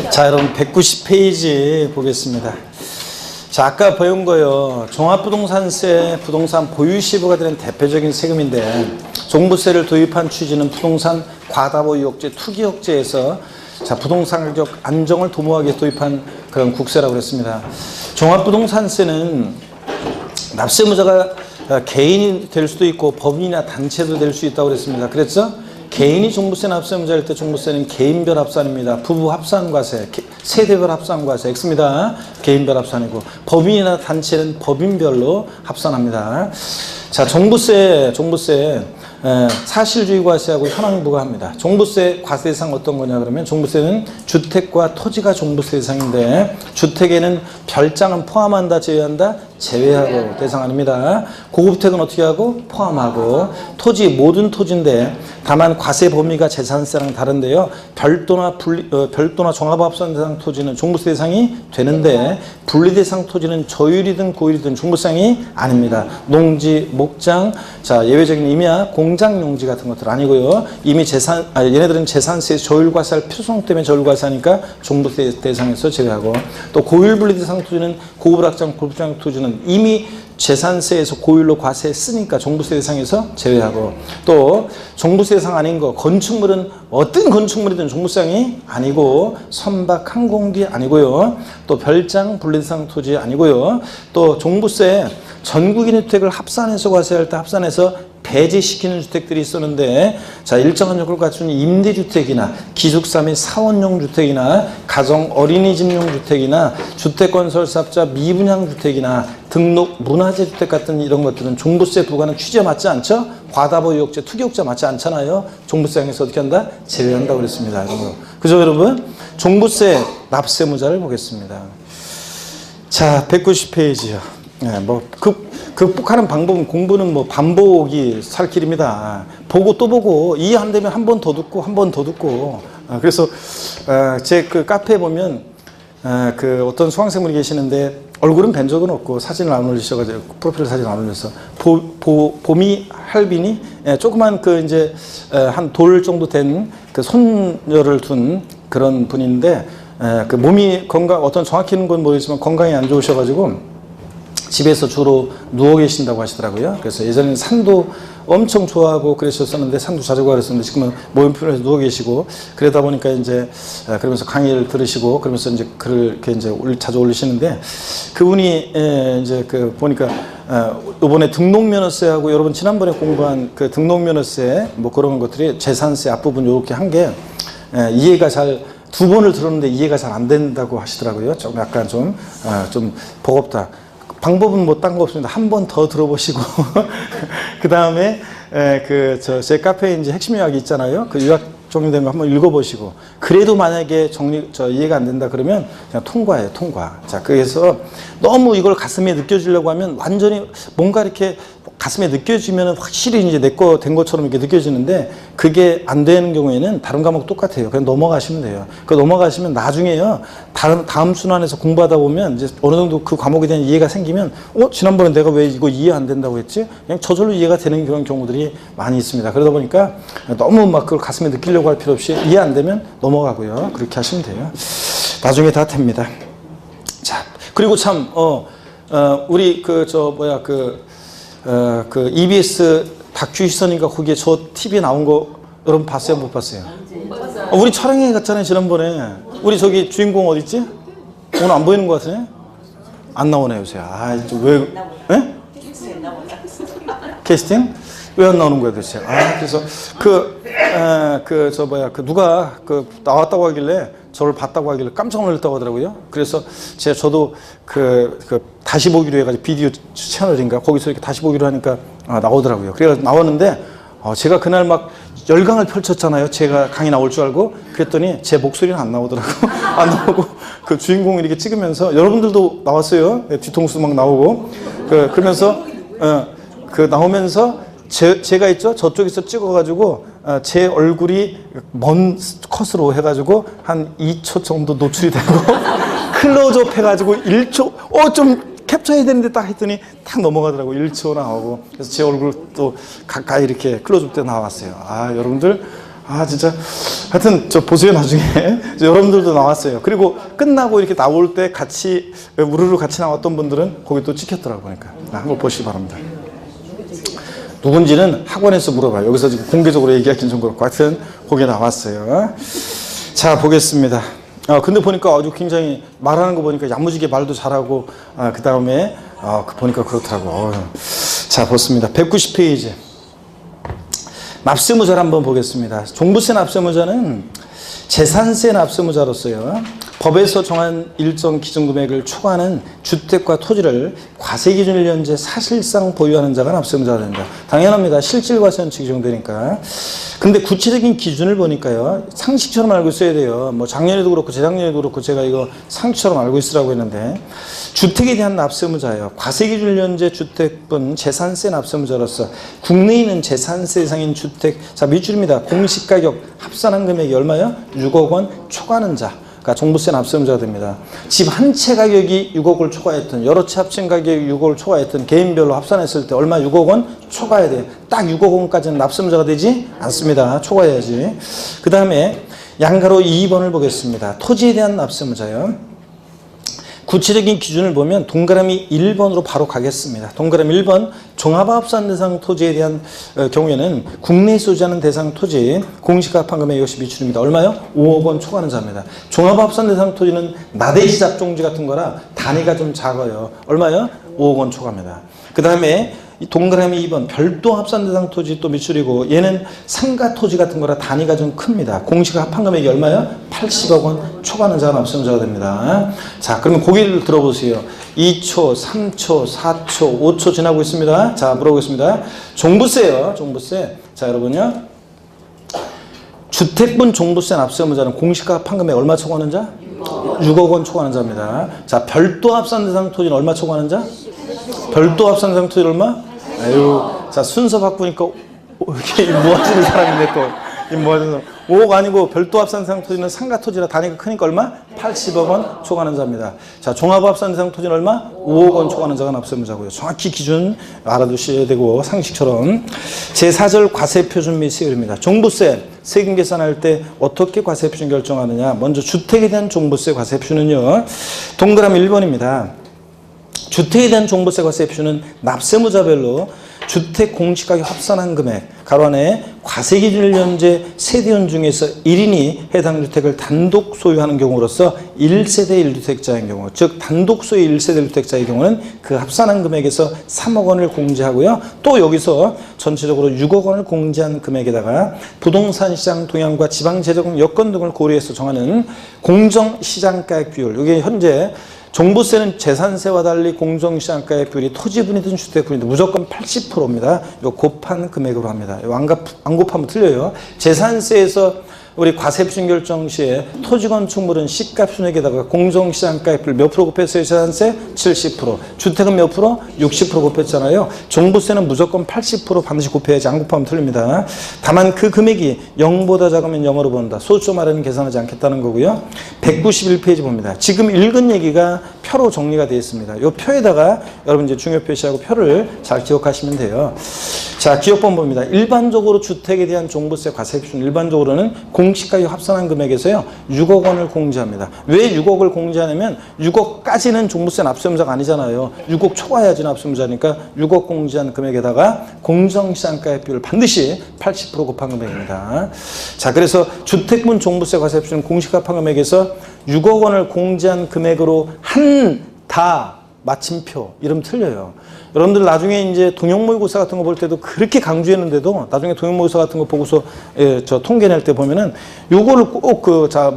자, 여러분 190페이지 보겠습니다. 자, 아까 배운 거요. 종합부동산세, 부동산 보유시부가 되는 대표적인 세금인데 종부세를 도입한 취지는 부동산 과다보유 억제, 투기 억제에서 자, 부동산 가격 안정을 도모하기 위해 도입한 그런 국세라고 그랬습니다. 종합부동산세는 납세무자가 개인이 될 수도 있고 법인이나 단체도 될 수 있다고 그랬습니다. 그랬죠? 개인이 종부세 납세무자일 때 종부세는 개인별 합산입니다. 부부 합산과세, 세대별 합산과세 X입니다. 개인별 합산이고 법인이나 단체는 법인별로 합산합니다. 자, 종부세 사실주의 과세하고 현황 부과합니다. 종부세 과세 대상 어떤 거냐 그러면 종부세는 주택과 토지가 종부세 대상인데 주택에는 별장은 포함한다, 제외한다? 제외하고 대상 아닙니다. 고급택은 어떻게 하고? 포함하고 토지, 모든 토지인데 다만 과세 범위가 재산세랑 다른데요. 별도나 종합합산 대상 토지는 종부세 대상이 되는데 분리 대상 토지는 저율이든 고율이든 종부세상이 아닙니다. 농지, 목장, 자, 예외적인 임야, 공장 용지 같은 것들 아니고요. 이미 얘네들은 재산세 저율과세할 필요성 때문에 저율과세하니까 종부세 대상에서 제외하고 또 고율 분리 대상 토지는 고급 확장, 고급장 토지는 이미 재산세에서 고율로 과세했으니까 종부세 대상에서 제외하고 또 종부세 대상 아닌 거 건축물은 어떤 건축물이든 종부세상이 아니고 선박 항공기 아니고요. 또 별장 분리대상 토지 아니고요. 또 종부세 전국인 주택을 합산해서 과세할 때 합산해서 배제시키는 주택들이 있었는데 자, 일정한 요건을 갖춘 임대주택이나 기숙사 및 사원용 주택이나 가정 어린이집용 주택이나 주택건설사업자 미분양 주택이나 등록 문화재 주택 같은 이런 것들은 종부세 부과는 취지에 맞지 않죠? 과다보유 억제, 투기 억제 맞지 않잖아요. 종부세상에서 어떻게 한다? 제외한다고 그랬습니다. 그죠 여러분? 종부세 납세무자를 보겠습니다. 자, 190페이지요. 네, 극복하는 방법은 공부는 반복이 살 길입니다. 보고 또 보고 이해 안 되면 한 번 더 듣고 한 번 더 듣고. 그래서 제 그 카페에 보면 그 어떤 수강생분이 계시는데 얼굴은 뵌 적은 없고 사진을 안 올리셔가지고 프로필 사진 안 올려서 봄이 할빈이 조그만 그 이제 한 돌 정도 된 그 손녀를 둔 그런 분인데 그 몸이 어떤 정확히는 건 모르겠지만 건강이 안 좋으셔가지고. 집에서 주로 누워 계신다고 하시더라고요. 그래서 예전에는 산도 엄청 좋아하고 그러셨었는데 산도 자주 가고 그랬었는데 지금은 몸이 피곤해서 누워 계시고 그러다 보니까 이제 그러면서 강의를 들으시고 그러면서 이제 글을 이렇게 이제 자주 올리시는데 그분이 이제 그 보니까 이번에 등록면허세하고 여러분 지난번에 공부한 그 등록면허세 뭐 그런 것들이 재산세 앞부분 이렇게 한 게 이해가 두 번을 들었는데 이해가 잘 안 된다고 하시더라고요. 좀 약간 좀 버겁다. 방법은 뭐 딴 거 없습니다. 한 번 더 들어보시고 그 다음에 제 카페에 이제 핵심 요약이 있잖아요. 그 요약 정리된 거 한번 읽어보시고 그래도 만약에 이해가 안 된다 그러면 그냥 통과예요. 통과. 자, 그래서 너무 이걸 가슴에 느껴지려고 하면 완전히 뭔가 이렇게 가슴에 느껴지면 확실히 이제 내 거 된 것처럼 이렇게 느껴지는데 그게 안 되는 경우에는 다른 과목 똑같아요. 그냥 넘어가시면 돼요. 그 넘어가시면 나중에요. 다음 순환에서 공부하다 보면 이제 어느 정도 그 과목에 대한 이해가 생기면 지난번에 내가 왜 이거 이해 안 된다고 했지? 그냥 저절로 이해가 되는 그런 경우들이 많이 있습니다. 그러다 보니까 너무 막 그걸 가슴에 느끼려고 할 필요 없이 이해 안 되면 넘어가고요. 그렇게 하시면 돼요. 나중에 다 됩니다. 자, 그리고 참 우리 EBS 다큐 시선인가 거기에 저 TV에 나온 거 여러분 봤어요? 못 봤어요? 우리 촬영회 갔잖아요 지난번에. 우리 저기 주인공 어디 있지? 오늘 안 보이는 것 같으네? 안 나오네 요새. 왜? 예? 캐스팅? 왜 안 나오는 거야 도대체? 그래서 누가 나왔다고 하길래 저를 봤다고 하길래 깜짝 놀랐다고 하더라고요. 그래서 저도 다시 보기로 해가지고 비디오 채널인가 거기서 이렇게 다시 보기로 하니까 나오더라고요. 그래가지고 나왔는데 제가 그날 막 열강을 펼쳤잖아요. 제가 강의 나올 줄 알고 그랬더니 제 목소리는 안 나오더라고. 안 나오고 그 주인공이 이렇게 찍으면서 여러분들도 나왔어요. 뒤통수 막 나오고 그러면서 나오면서 제가 있죠. 저쪽에서 찍어가지고 제 얼굴이 먼 컷으로 해가지고 한 2초 정도 노출이 되고 클로즈업 해가지고 1초 좀 캡처해야 되는데 딱 했더니 탁 넘어가더라고. 1초 나오고. 그래서 제 얼굴 또 가까이 이렇게 클로즈업 때 나왔어요. 여러분들 진짜. 하여튼, 보세요, 나중에. 여러분들도 나왔어요. 그리고 끝나고 이렇게 나올 때 같이, 우르르 같이 나왔던 분들은 거기 또 찍혔더라고요. 그러니까. 한번 보시기 바랍니다. 누군지는 학원에서 물어봐요. 여기서 지금 공개적으로 얘기하기는 좀 그렇고. 하여튼, 거기에 나왔어요. 자, 보겠습니다. 근데 보니까 아주 굉장히 말하는 거 보니까 야무지게 말도 잘하고, 그 다음에, 보니까 그렇더라고. 자, 보습니다. 190페이지. 납세무자를 한번 보겠습니다. 종부세 납세무자는 재산세 납세무자로서요, 법에서 정한 일정 기준금액을 초과하는 주택과 토지를 과세기준일 현재 사실상 보유하는 자가 납세무자가 된다. 당연합니다. 실질과세원칙이 적용되니까. 근데 구체적인 기준을 보니까요, 상식처럼 알고 있어야 돼요. 뭐 작년에도 그렇고 재작년에도 그렇고 제가 이거 상식처럼 알고 있으라고 했는데, 주택에 대한 납세무자예요. 과세기준일 현재 주택분 재산세 납세무자로서 국내에 있는 재산세 대상인 주택, 자, 밑줄입니다. 공시가격 합산한 금액이 얼마요? 6억 원 초과하는 자. 그러니까 종부세 납세무자가 됩니다. 집 한 채 가격이 6억을 초과했던, 여러 채 합친 가격이 6억을 초과했던, 개인별로 합산했을 때 얼마? 6억 원 초과해야 돼요. 딱 6억 원까지는 납세무자가 되지 않습니다. 초과해야지. 그 다음에 양가로 2번을 보겠습니다. 토지에 대한 납세무자요. 구체적인 기준을 보면 동그라미 1번으로 바로 가겠습니다. 동그라미 1번, 종합합산 대상 토지에 대한 경우에는 국내에 소지하는 대상 토지 공시가 합한 금액 이것이 미출입니다. 얼마요? 5억 원 초과하는 자입니다. 종합합산 대상 토지는 나대지 잡종지 같은 거라 단위가 좀 작아요. 얼마요? 5억 원 초과합니다. 그 다음에 동그라미 2번 별도 합산 대상 토지 또 미출이고, 얘는 상가 토지 같은 거라 단위가 좀 큽니다. 공시가 합한 금액이 얼마요? 80억 원 초과하는 자가 납세무자가 됩니다. 자, 그러면 고개를 들어보세요. 2초, 3초, 4초, 5초 지나고 있습니다. 자, 물어보겠습니다. 종부세요. 종부세. 자, 여러분요. 주택분 종부세 납세무자는 공시가 합한 금액 얼마 초과하는 자? 6억 원 초과하는 자입니다. 자, 별도 합산 대상 토지는 얼마 초과하는 자? 별도 합산 대상 토지 얼마? 자, 순서 바꾸니까 이렇게 모아지는 사람인데 또 모아지는 사람. 5억 아니고 별도 합산 대상 토지는 상가 토지라 단위가 크니까 얼마? 80억 원 초과하는 자입니다. 자, 종합 합산 대상 토지는 얼마? 5억 원 초과하는 자가 납세무자고요. 정확히 기준 알아두셔야 되고, 상식처럼 제4절 과세표준 및 세율입니다. 종부세 세금 계산할 때 어떻게 과세표준 결정하느냐? 먼저 주택에 대한 종부세 과세표준은요, 동그라미 1번입니다. 주택에 대한 종부세 과세표준은 납세무자별로 주택 공시가격 합산한 금액, 가로 안에 과세기준일 현재 세대원 중에서 1인이 해당 주택을 단독 소유하는 경우로서 1세대 1주택자인 경우, 즉 단독 소유 1세대 1주택자의 경우는 그 합산한 금액에서 3억 원을 공제하고요. 또 여기서 전체적으로 6억 원을 공제한 금액에다가 부동산 시장 동향과 지방재정 여건 등을 고려해서 정하는 공정시장가액 비율, 이게 현재 종부세는 재산세와 달리 공정시장가액 비율이 토지분이든 주택분이든 무조건 80%입니다. 이거 곱한 금액으로 합니다. 이거 안 곱하면 틀려요. 재산세에서 우리 과세표준 결정 시에 토지건축물은 시가 순액에다가 공정시장가액 비율 몇 프로 곱했어요? 재산세 70%, 주택은 몇 프로? 60% 곱했잖아요. 종부세는 무조건 80% 반드시 곱해야지, 안 곱하면 틀립니다. 다만 그 금액이 0보다 작으면 0으로 본다. 소수 말에는 계산하지 않겠다는 거고요. 191페이지 봅니다. 지금 읽은 얘기가 표로 정리가 되어 있습니다. 이 표에다가 여러분 이제 중요 표시하고 표를 잘 기억하시면 돼요. 자, 기억번 봅니다. 일반적으로 주택에 대한 종부세 과세표준, 일반적으로는 공시가격 합산한 금액에서요 6억 원을 공제합니다. 왜 6억을 공제하냐면 6억까지는 종부세 납세무자가 아니잖아요. 6억 초과해야지 납세무자니까 6억 공제한 금액에다가 공정시장가액 비율을 반드시 80% 곱한 금액입니다. 자, 그래서 주택분 종부세 과세표준 공시가격 합한 금액에서 6억 원을 공제한 금액으로 한다 마침표, 이름 틀려요. 여러분들 나중에 이제 동형모의고사 같은 거 볼 때도 그렇게 강조했는데도 나중에 동형모의고사 같은 거 보고서 저 통계 낼 때 보면은 요거를 꼭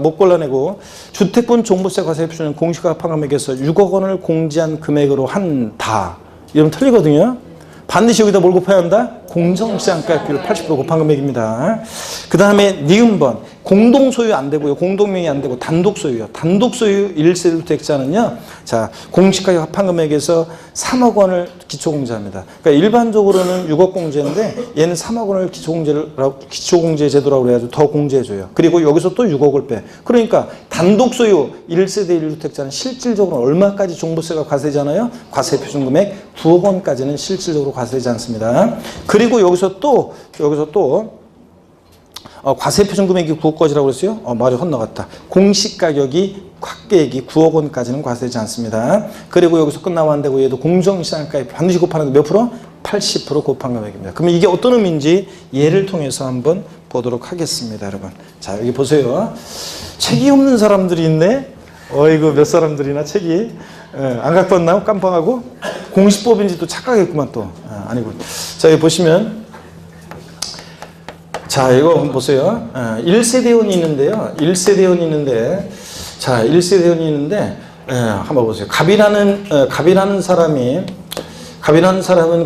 못 골라내고 주택분 종부세 과세표준은 공시가격 합한 금액에서 6억 원을 공제한 금액으로 한다. 이러면 틀리거든요. 반드시 여기다 뭘 곱해야 한다? 공정시장가액 비율 80% 곱한 금액입니다. 그 다음에 니은번 공동소유 안 되고요. 공동명의 안 되고 단독소유요. 단독소유 1세대 주택자는요. 자, 공시가격 합한 금액에서 3억 원을 기초공제합니다. 그러니까 일반적으로는 6억 공제인데 얘는 3억 원을 기초공제 제도라고 해가지고 더 공제해줘요. 그리고 여기서 또 6억을 빼. 그러니까 단독소유 1세대 1주택자는 실질적으로 얼마까지 종부세가 과세잖아요. 과세표준 금액 9억 원까지는 실질적으로 과세되지 않습니다. 그리고 여기서 또 과세표준 금액이 9억 거지라고 그랬어요? 말이 헛나갔다. 공시가격이 확계액이 9억 원까지는 과세되지 않습니다. 그리고 여기서 끝나면 안 되고 얘도 공정시장가액 반드시 곱하는 몇 프로? 80% 곱한 금액입니다. 그러면 이게 어떤 의미인지 예를 통해서 한번 보도록 하겠습니다, 여러분. 자, 여기 보세요. 책이 없는 사람들이 있네. 어이구, 몇 사람들이나 책이 안 갖고 왔나? 깜빡하고 공시법인지 또 착각했구만 또. 아니고. 자, 여기 보시면 자, 이거 한번 보세요. 1세대원이 있는데요. 1세대원이 있는데 자, 1세대원이 있는데 한번 보세요. 갑이라는 사람은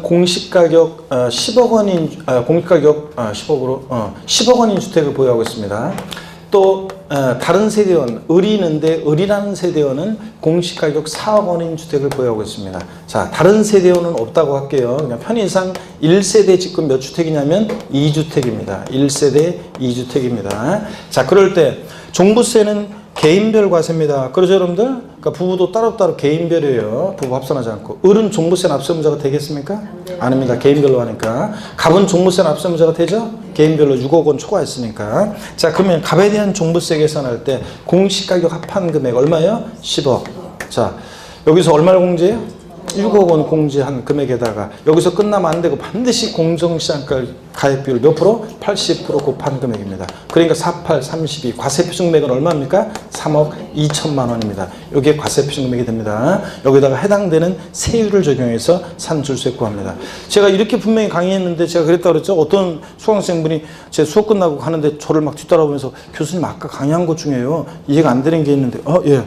공시가격 10억 원인 공시가격 10억 원인 주택을 보유하고 있습니다. 또 다른 세대원 을이 있는데 을이라는 세대원은 공시가격 4억 원인 주택을 보유하고 있습니다. 자, 다른 세대원은 없다고 할게요. 그냥 편의상 1세대 집금 몇 주택이냐면 2주택입니다. 1세대 2주택입니다. 자, 그럴 때 종부세는 개인별 과세입니다. 그렇죠, 여러분들? 그러니까 부부도 따로따로 개인별이에요. 부부 합산하지 않고. 을은 종부세 납세의무자가 되겠습니까? 아닙니다. 개인별로 하니까. 갑은 종부세 납세의무자가 되죠? 개인별로 6억 원 초과했으니까. 자, 그러면 갑에 대한 종부세 계산할 때 공시가격 합한 금액 얼마예요? 10억. 자, 여기서 얼마를 공제해요? 6억 원 공제한 금액에다가 여기서 끝나면 안 되고 반드시 공정시장가 가액비율 몇 프로? 80% 곱한 금액입니다. 그러니까 48, 32 과세표준 금액은 얼마입니까? 3억 2천만 원입니다. 이게 과세표준 금액이 됩니다. 여기다가 해당되는 세율을 적용해서 산출세 구합니다. 제가 이렇게 분명히 강의했는데 제가 그랬다고 그랬죠. 어떤 수강생분이 제 수업 끝나고 가는데 저를 막 뒤따라오면서 교수님 아까 강의한 것 중에요. 이해가 안 되는 게 있는데 예.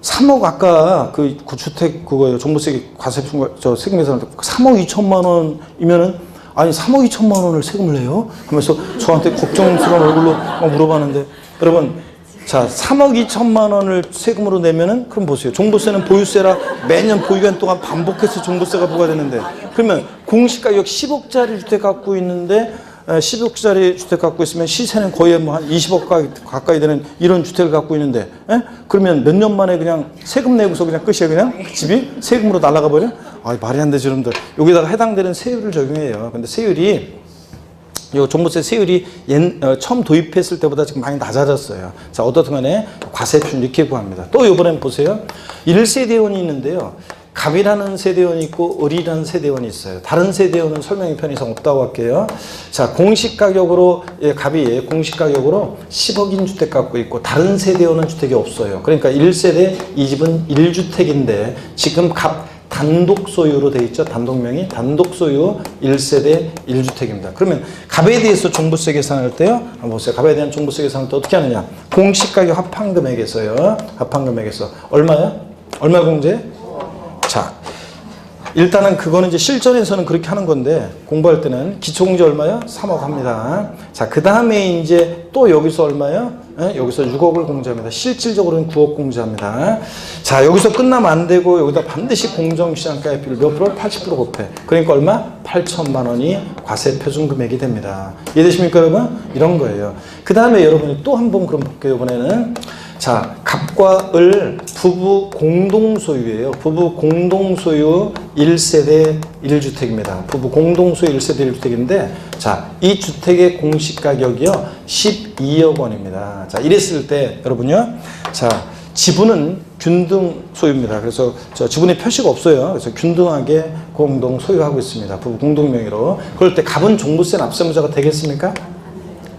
3억 아까 그 주택 그거예요. 종부세 과세표준 세금 계산할 때 3억 2천만 원이면은 아니 3억 2천만 원을 세금을 내요? 하면서 저한테 걱정스러운 얼굴로 막 물어봤는데 여러분 자 3억 2천만 원을 세금으로 내면은 그럼 보세요. 종부세는 보유세라 매년 보유기간 동안 반복해서 종부세가 부과되는데 그러면 공시가격 10억짜리 주택 갖고 있는데 10억짜리 주택 갖고 있으면 시세는 거의 뭐 한 20억 가까이 되는 이런 주택을 갖고 있는데 그러면 몇 년 만에 그냥 세금 내고서 그냥 끝이에요. 그냥 집이 세금으로 날아가 버려? 말이 안 되죠, 여러분들. 여기다가 해당되는 세율을 적용해요. 근데 세율이 요 종부세 세율이 처음 도입했을 때보다 지금 많이 낮아졌어요. 자, 어떻든 간에 과세표준 이렇게 구합니다. 또 이번엔 보세요. 1세대원이 있는데요. 갑이라는 세대원이 있고 을이라는 세대원이 있어요. 다른 세대원은 설명이 편의상 없다고 할게요. 자, 공시가격으로 갑이 공시가격으로 10억인 주택 갖고 있고 다른 세대원은 주택이 없어요. 그러니까 1세대 이 집은 1주택인데 지금 갑 단독 소유로 돼 있죠. 단독명의 단독 소유 1세대 1주택입니다. 그러면 갑에 대해서 종부세 계산할 때요. 한번 보세요. 갑에 대한 종부세 계산할 때 어떻게 하느냐? 공시가격 합한 금액에서요. 합한 금액에서 얼마요? 얼마 공제? 자, 일단은 그거는 이제 실전에서는 그렇게 하는 건데 공부할 때는 기초공제 얼마요? 3억 합니다. 자, 그 다음에 이제 또 여기서 얼마요? 여기서 6억을 공제합니다. 실질적으로는 9억 공제합니다. 자, 여기서 끝나면 안 되고 여기다 반드시 공정시장가액비율 몇 프로? 80% 곱해. 그러니까 얼마? 8천만 원이 과세표준 금액이 됩니다. 이해되십니까, 여러분? 이런 거예요. 그 다음에 여러분이 또 한 번 그럼 볼게요, 이번에는. 자, 갑과 을 부부 공동소유예요. 부부 공동소유 1세대 1주택입니다. 부부 공동소유 1세대 1주택인데 자, 이 주택의 공시가격이요 12억 원입니다. 자, 이랬을 때 여러분요. 자, 지분은 균등 소유입니다. 그래서 저 지분의 표시가 없어요. 그래서 균등하게 공동 소유하고 있습니다. 부부 공동 명의로. 그럴 때 갑은 종부세 납세의무자가 되겠습니까?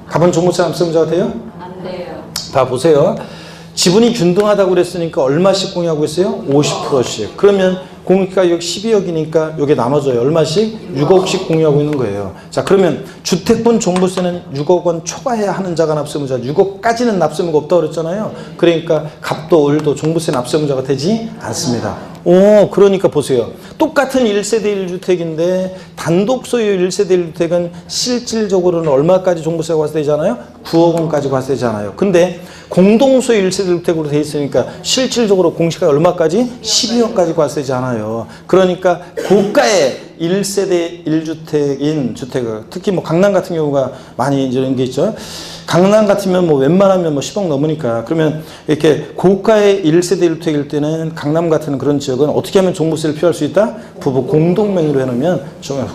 갑은 종부세 납세의무자가 돼요? 안 돼요. 봐 보세요. 지분이 균등하다고 그랬으니까 얼마씩 공유하고 있어요? 50%씩. 그러면 공시가격 12억이니까 이게 나눠져요. 얼마씩? 6억씩 공유하고 있는 거예요. 자, 그러면 주택분 종부세는 6억 원 초과해야 하는 자가 납세의무자, 6억까지는 납세의무가 없다고 그랬잖아요. 그러니까 갑도 을도 종부세 납세의무자가 되지 않습니다. 그러니까 보세요. 똑같은 1세대 1주택인데 단독 소유 1세대 1주택은 실질적으로는 얼마까지 종부세가 과세되잖아요? 9억 원까지 과세되잖아요. 근데 공동소유 1세대 1주택으로 돼 있으니까 실질적으로 공시가 얼마까지? 12억까지 과세되지 않아요. 그러니까 고가의 1세대 1주택인 주택을 특히 뭐 강남 같은 경우가 많이 이런 게 있죠. 강남 같으면 뭐 웬만하면 뭐 10억 넘으니까 그러면 이렇게 고가의 1세대 1주택일 때는 강남 같은 그런 지역은 어떻게 하면 종부세를 피할 수 있다? 부부 공동명의로 해놓으면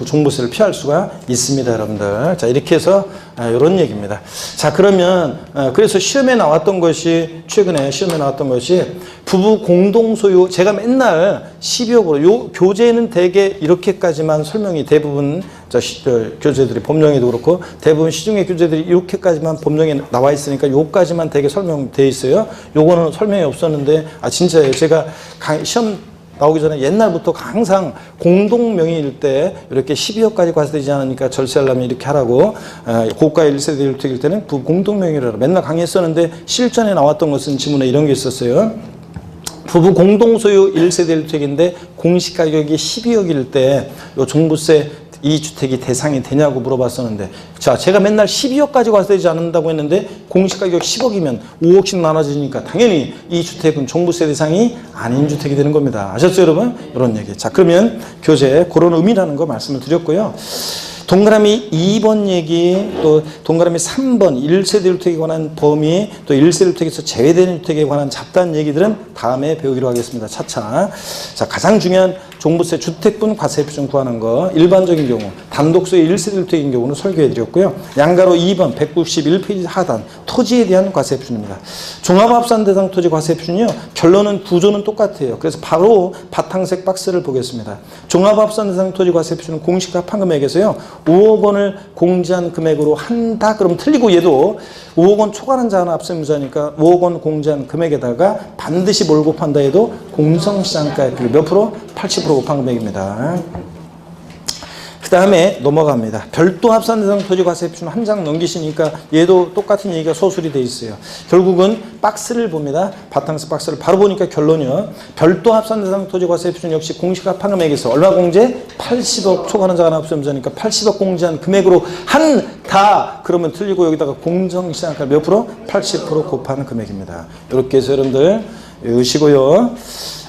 종부세를 피할 수가 있습니다, 여러분들. 자, 이렇게 해서 이런 얘기입니다. 자, 그러면 그래서 시험에 나왔던 것이 최근에 시험에 나왔던 것이 부부 공동 소유. 제가 맨날 12억으로 요 교재는 대개 이렇게까지만 설명이 대부분 교재들이 법령에도 그렇고 대부분 시중의 교재들이 이렇게까지만 법령에 나와 있으니까 요까지만 대개 설명돼 있어요. 요거는 설명이 없었는데 진짜예요. 제가 시험 나오기 전에 옛날부터 항상 공동명의일 때 이렇게 12억까지 과세되지 않으니까 절세하려면 이렇게 하라고 고가 1세대 1주택일 때는 공동명의를 맨날 강의했었는데 실전에 나왔던 것은 지문에 이런 게 있었어요. 부부 공동소유 1세대 1주택인데 공시가격이 12억일 때 요 종부세 이 주택이 대상이 되냐고 물어봤었는데 자, 제가 맨날 12억까지 과세되지 않는다고 했는데 공시가격 10억이면 5억씩 나눠지니까 당연히 이 주택은 종부세 대상이 아닌 주택이 되는 겁니다. 아셨죠, 여러분? 이런 얘기. 자, 그러면 교재 그런 의미라는 거 말씀을 드렸고요. 동그라미 2번 얘기, 또 동그라미 3번 1세대 1주택에 관한 범위, 또 1세대 1주택에서 제외되는 주택에 관한 잡다한 얘기들은 다음에 배우기로 하겠습니다. 차차. 자, 가장 중요한 종부세 주택분 과세 표준 구하는 거, 일반적인 경우 단독소유 1세대 1주택인 경우는 설교해 드렸고요. 양가로 2번 191페이지 하단 토지에 대한 과세 표준입니다. 종합합산 대상 토지 과세 표준이요. 결론은 구조는 똑같아요. 그래서 바로 바탕색 박스를 보겠습니다. 종합합산 대상 토지 과세 표준은 공시가 합한 금액에서요. 5억 원을 공제한 금액으로 한다. 그러면 틀리고 얘도 5억 원 초과하는 자는 압세무자니까 5억 원 공제한 금액에다가 반드시 뭘 곱한다 해도 공정시장가액 몇 프로? 80% 곱한 금액입니다. 그 다음에 넘어갑니다. 별도 합산 대상 토지 과세 표준 한 장 넘기시니까 얘도 똑같은 얘기가 소술이 돼 있어요. 결국은 박스를 봅니다. 바탕스 박스를 바로 보니까 결론이요. 별도 합산 대상 토지 과세 표준 역시 공시가 합한 금액에서 얼마 공제? 80억 초과하는 자가 압세무자니까 80억 공제한 금액으로 한다. 그러면 틀리고 여기다가 공정시장가 몇 프로? 80% 곱하는 금액입니다. 이렇게 해서 여러분들 외우시고요.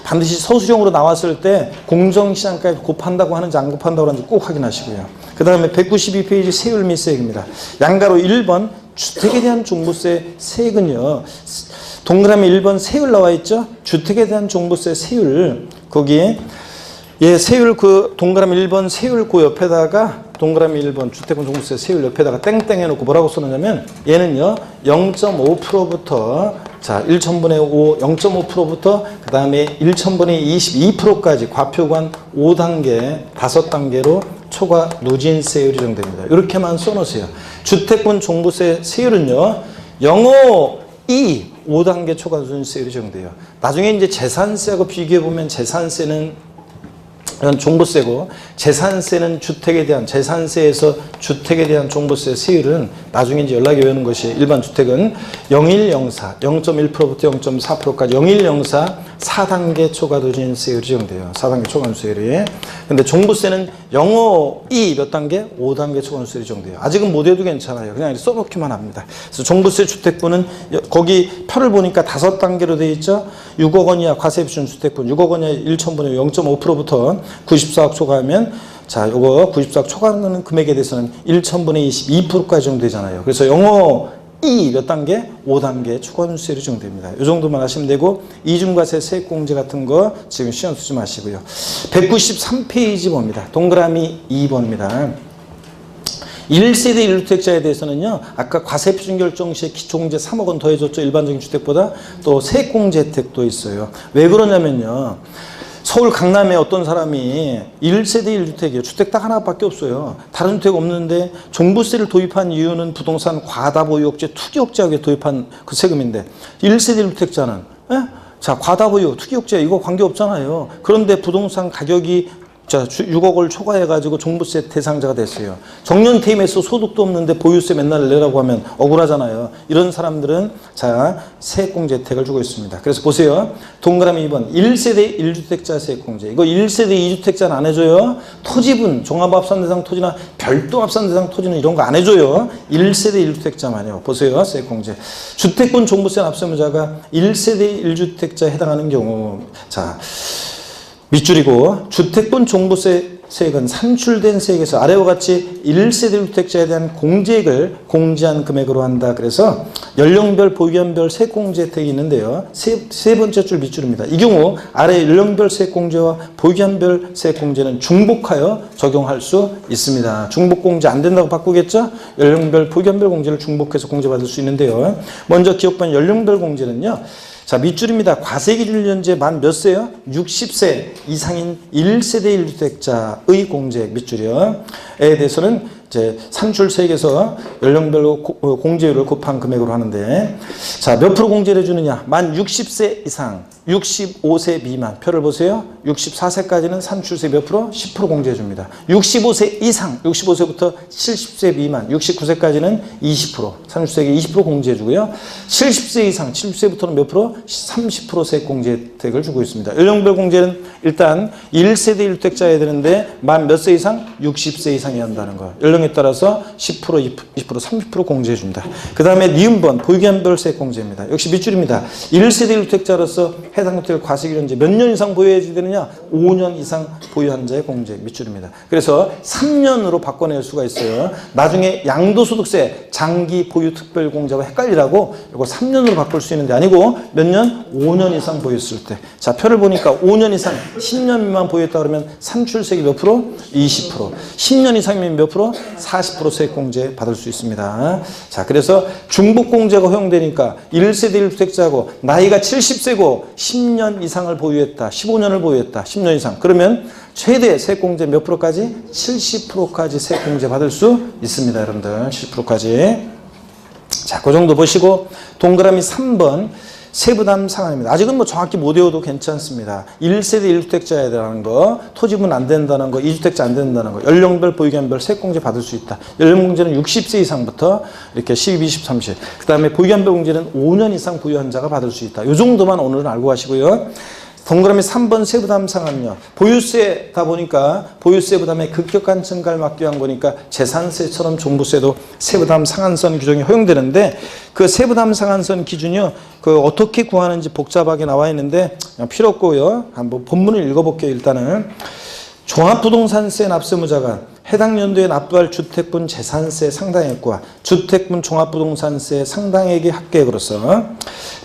반드시 서술형으로 나왔을 때 공정시장가액 곱한다고 하는지 안 곱한다고 하는지 꼭 확인하시고요. 그 다음에 192페이지 세율 및 세액입니다. 양가로 1번 주택에 대한 종부세 세액은요. 동그라미 1번 세율 나와 있죠. 주택에 대한 종부세 세율 거기에 세율 그 동그라미 1번 세율 그 옆에다가 동그라미 1번 주택분 종부세 세율 옆에다가 땡땡 해놓고 뭐라고 써놓냐면 얘는요 0.5%부터 자 1,000분의 5 0.5%부터 그 다음에 1,000분의 22%까지 과표관 5단계 5단계로 초과 누진세율이 정됩니다. 이렇게만 써놓으세요. 주택분 종부세 세율은요 0, 2 5단계 초과 누진세율이 정돼요. 나중에 이제 재산세하고 비교해보면 재산세는 이건 종부세고 재산세는 주택에 대한 재산세에서 주택에 대한 종부세 세율은 나중에 이제 연락이 오는 것이 일반 주택은 0104 0.1%부터 0.4%까지 0104 4단계 초과 누진세율이 정돼요. 4단계 초과 누진세율이. 근데 종부세는 052 몇 단계? 5단계 초과 누진세율이 정돼요. 아직은 못 해도 괜찮아요. 그냥 써놓기만 합니다. 그래서 종부세 주택분은 거기 표를 보니까 5단계로 되어 있죠. 6억 원 이하 과세 표준 주택분 6억 원 이하 1,000분의 0.5%부터 94억 초과하면 자, 요거 94억 초과하는 금액에 대해서는 1,000분의 22%까지 정되잖아요. 그래서 영어 2 몇 단계? 5단계 초과누수세율이 정됩니다. 이 정도만 하시면 되고 이중과세 세액공제 같은 거 지금 시험 쓰지 마시고요. 193페이지 봅니다. 동그라미 2번입니다. 1세대 1주택자에 대해서는요. 아까 과세표준 결정 시에 기초공제 3억 원 더해줬죠. 일반적인 주택보다. 또 세액공제 혜택도 있어요. 왜 그러냐면요. 서울 강남에 어떤 사람이 1세대 1주택이에요. 주택 딱 하나밖에 없어요. 다른 주택 없는데 종부세를 도입한 이유는 부동산 과다보유억제, 투기억제하게 도입한 그 세금인데 1세대 1주택자는 자 과다보유, 투기억제 이거 관계없잖아요. 그런데 부동산 가격이 자, 6억을 초과해가지고 종부세 대상자가 됐어요. 정년퇴임해서 소득도 없는데 보유세 맨날 내라고 하면 억울하잖아요. 이런 사람들은 자, 세액공제 혜택을 주고 있습니다. 그래서 보세요. 동그라미 2번 1세대 1주택자 세액공제. 이거 1세대 2주택자는 안 해줘요. 토지분, 종합합산대상 토지나 별도 합산대상 토지는 이런 거 안 해줘요. 1세대 1주택자만요. 보세요. 세액공제. 주택분 종부세 납세무자가 1세대 1주택자에 해당하는 경우 자. 밑줄이고 주택분 종부세 세액은 산출된 세액에서 아래와 같이 1세대 주택자에 대한 공제액을 공제한 금액으로 한다. 그래서 연령별 보유기한별 세액공제 혜택이 있는데요. 세 번째 줄 밑줄입니다. 이 경우 아래 연령별 세액공제와 보유기한별 세액공제는 중복하여 적용할 수 있습니다. 중복공제 안 된다고 바꾸겠죠? 연령별 보유기한별 공제를 중복해서 공제받을 수 있는데요. 먼저 기억반 연령별 공제는요. 자, 밑줄입니다. 과세기준 연제 만 몇 세요? 60세 이상인 1세대 1주택자의 공제액 밑줄이요. 에 대해서는 이제 산출세액에서 연령별로 공제율을 곱한 금액으로 하는데, 자, 몇 프로 공제를 해주느냐? 만 60세 이상, 65세 미만. 표를 보세요. 64세까지는 산출세 몇 프로? 10% 공제해 줍니다. 65세 이상, 65세부터 70세 미만, 69세까지는 20%, 산출세액 20% 공제해 주고요. 70세 이상, 70세부터는 몇 프로? 30% 세액 공제 혜택을 주고 있습니다. 연령별 공제는 일단 1세대 1주택자여야 되는데 만 몇 세 이상? 60세 이상이어야 한다는 거예요. 연령에 따라서 10%, 20%, 30% 공제해 줍니다. 그 다음에 니은번 보유기한별 세액 공제입니다. 역시 밑줄입니다. 1세대 1주택자로서 해당 주택을 과세기준제 몇 년 이상 보유해야 되느냐? 5년 이상 보유한 자의 공제 밑줄입니다. 그래서 3년으로 바꿔낼 수가 있어요. 나중에 양도소득세 장기 보유 특별공제와 헷갈리라고 이거 3년으로 바꿀 수 있는데 아니고 몇 년? 5년 이상 보유했을 때. 자, 표를 보니까 5년 이상 10년 미만 보유했다 그러면 산출세액이 몇 프로? 20%. 10년 이상이면 몇 프로? 40% 세액공제 받을 수 있습니다. 자, 그래서 중복공제가 허용되니까 1세대 1주택자고 나이가 70세고 10년 이상을 보유했다. 15년을 보유했다. 10년 이상. 그러면 최대 세액공제 몇 프로까지? 70%까지 세액공제 받을 수 있습니다. 여러분들 70%까지. 자, 그 정도 보시고 동그라미 3번 세부담 상한입니다. 아직은 뭐 정확히 못 외워도 괜찮습니다. 1세대 1주택자에 대한 거, 토지분 안 된다는 거, 2주택자 안 된다는 거, 연령별 보유기한별 세액공제 받을 수 있다. 연령공제는 60세 이상부터 이렇게 10, 20, 30. 그 다음에 보유기한별 공제는 5년 이상 보유한 자가 받을 수 있다. 이 정도만 오늘은 알고 가시고요. 동그라미 3번 세부담 상한요. 보유세다 보니까 보유세 부담의 급격한 증가를 막기 위한 거니까 재산세처럼 종부세도 세부담 상한선 규정이 허용되는데 그 세부담 상한선 기준이요. 그 어떻게 구하는지 복잡하게 나와 있는데 그냥 필요 없고요. 한번 본문을 읽어볼게요. 일단은 종합부동산세 납세무자가 해당 연도에 납부할 주택분 재산세 상당액과 주택분 종합부동산세 상당액의 합계액으로서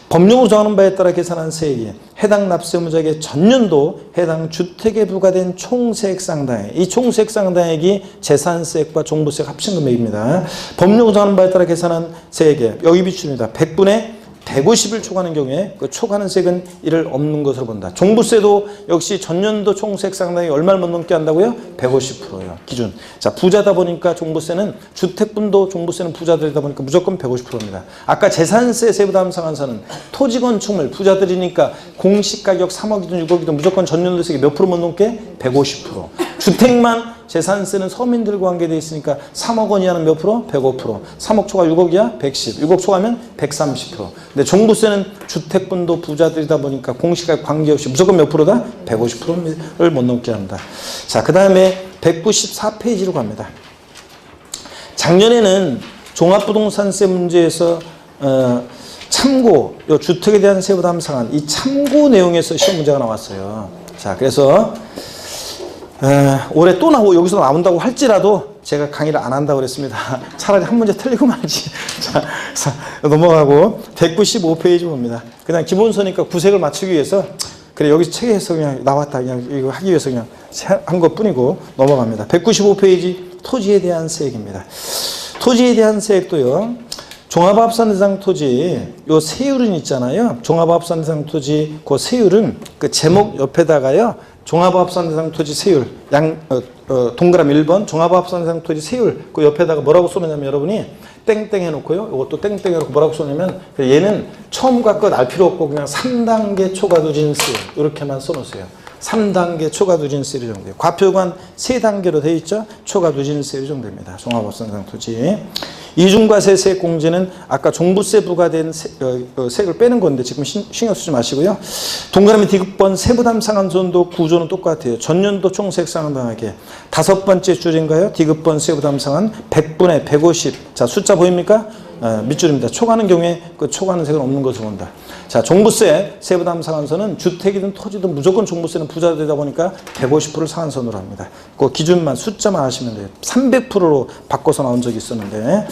법령으로 정하는 바에 따라 계산한 세액이 해당 납세무자에게 전년도 해당 주택에 부과된 총세액 상당액, 이 총세액 상당액이 재산세액과 종부세액 합친 금액입니다. 법령으로 정하는 바에 따라 계산한 세액에 여기 비춥니다. 100분의 150을 초과하는 경우에 그 초과하는 세액은 이를 없는 것으로 본다. 종부세도 역시 전년도 총세액 상당액이 얼마를 못 넘게 한다고요? 150%예요. 기준. 자, 부자다 보니까 종부세는 주택분도 종부세는 부자들이다 보니까 무조건 150%입니다. 아까 재산세 세부담 상한선은 토지 건축물 부자들이니까 공시가격 3억이든 6억이든 무조건 전년도 세액이 몇 프로 못 넘게? 150%. 주택만 재산세는 서민들과 관계되어 있으니까 3억 원 이하는 몇 프로? 105%. 3억 초과 6억이야? 110. 6억 초과하면 130%. 근데 종부세는 주택분도 부자들이다 보니까 공시가격 관계없이 무조건 몇 프로다? 150%를 못 넘게 한다. 자, 그 다음에 194페이지로 갑니다. 작년에는 종합부동산세 문제에서 참고, 요 주택에 대한 세부담 상한, 이 참고 내용에서 시험 문제가 나왔어요. 자, 그래서 올해 또 여기서 나온다고 할지라도 제가 강의를 안 한다고 그랬습니다. 차라리 한 문제 틀리고 말지. 자, 넘어가고 195페이지 봅니다. 그냥 기본서니까 구색을 맞추기 위해서 그래 여기 책에서 그냥 나왔다 그냥 이거 하기 위해서 그냥 한 것뿐이고 넘어갑니다. 195페이지 토지에 대한 세액입니다. 토지에 대한 세액도요. 종합합산 대상 토지 요 세율은 있잖아요. 종합합산 대상 토지 그 세율은 그 제목 옆에다가요. 종합합산 대상 토지 세율 동그라미 1번 종합합산 대상 토지 세율 그 옆에다가 뭐라고 써놓냐면 여러분이 땡땡 해놓고요. 이것도 땡땡 해놓고 뭐라고 써놓으면 얘는 처음과 끝 알 필요 없고 그냥 3단계 초과누진세 이렇게만 써놓으세요. 3단계 초과누진세 정도예요. 과표관 3단계로 되어 있죠. 초과누진세 정도입니다. 종합합산 대상 토지. 이중과세 세액 공제는 아까 종부세 부과된 세액을 빼는 건데 지금 신경 쓰지 마시고요. 동그라미 D급번 세부담 상한선도 구조는 똑같아요. 전년도 총세액 상한당하게 5번째 줄인가요? D급번 세부담 상한 100분의 150. 자, 숫자 보입니까? 밑줄입니다. 초과하는 경우에 그 초과하는 세액은 없는 것으로 본다. 자, 종부세 세부담 상한선은 주택이든 토지든 무조건 종부세는 부자 되다 보니까 150%를 상한선으로 합니다. 그 기준만 숫자만 하시면 돼요. 300%로 바꿔서 나온 적이 있었는데,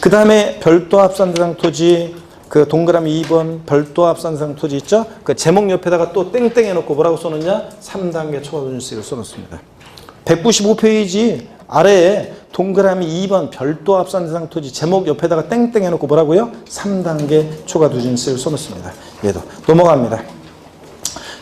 그 다음에 별도 합산 대상 토지, 그 동그라미 2번 별도 합산 대상 토지 있죠? 그 제목 옆에다가 또 땡땡 해놓고 뭐라고 써놓냐? 3단계 초과 도중세를 써놓습니다. 195페이지 아래에 동그라미 2번 별도 합산 대상 토지 제목 옆에다가 땡땡 해놓고 뭐라고요? 3단계 초과 누진세를 써놓습니다. 얘도 넘어갑니다.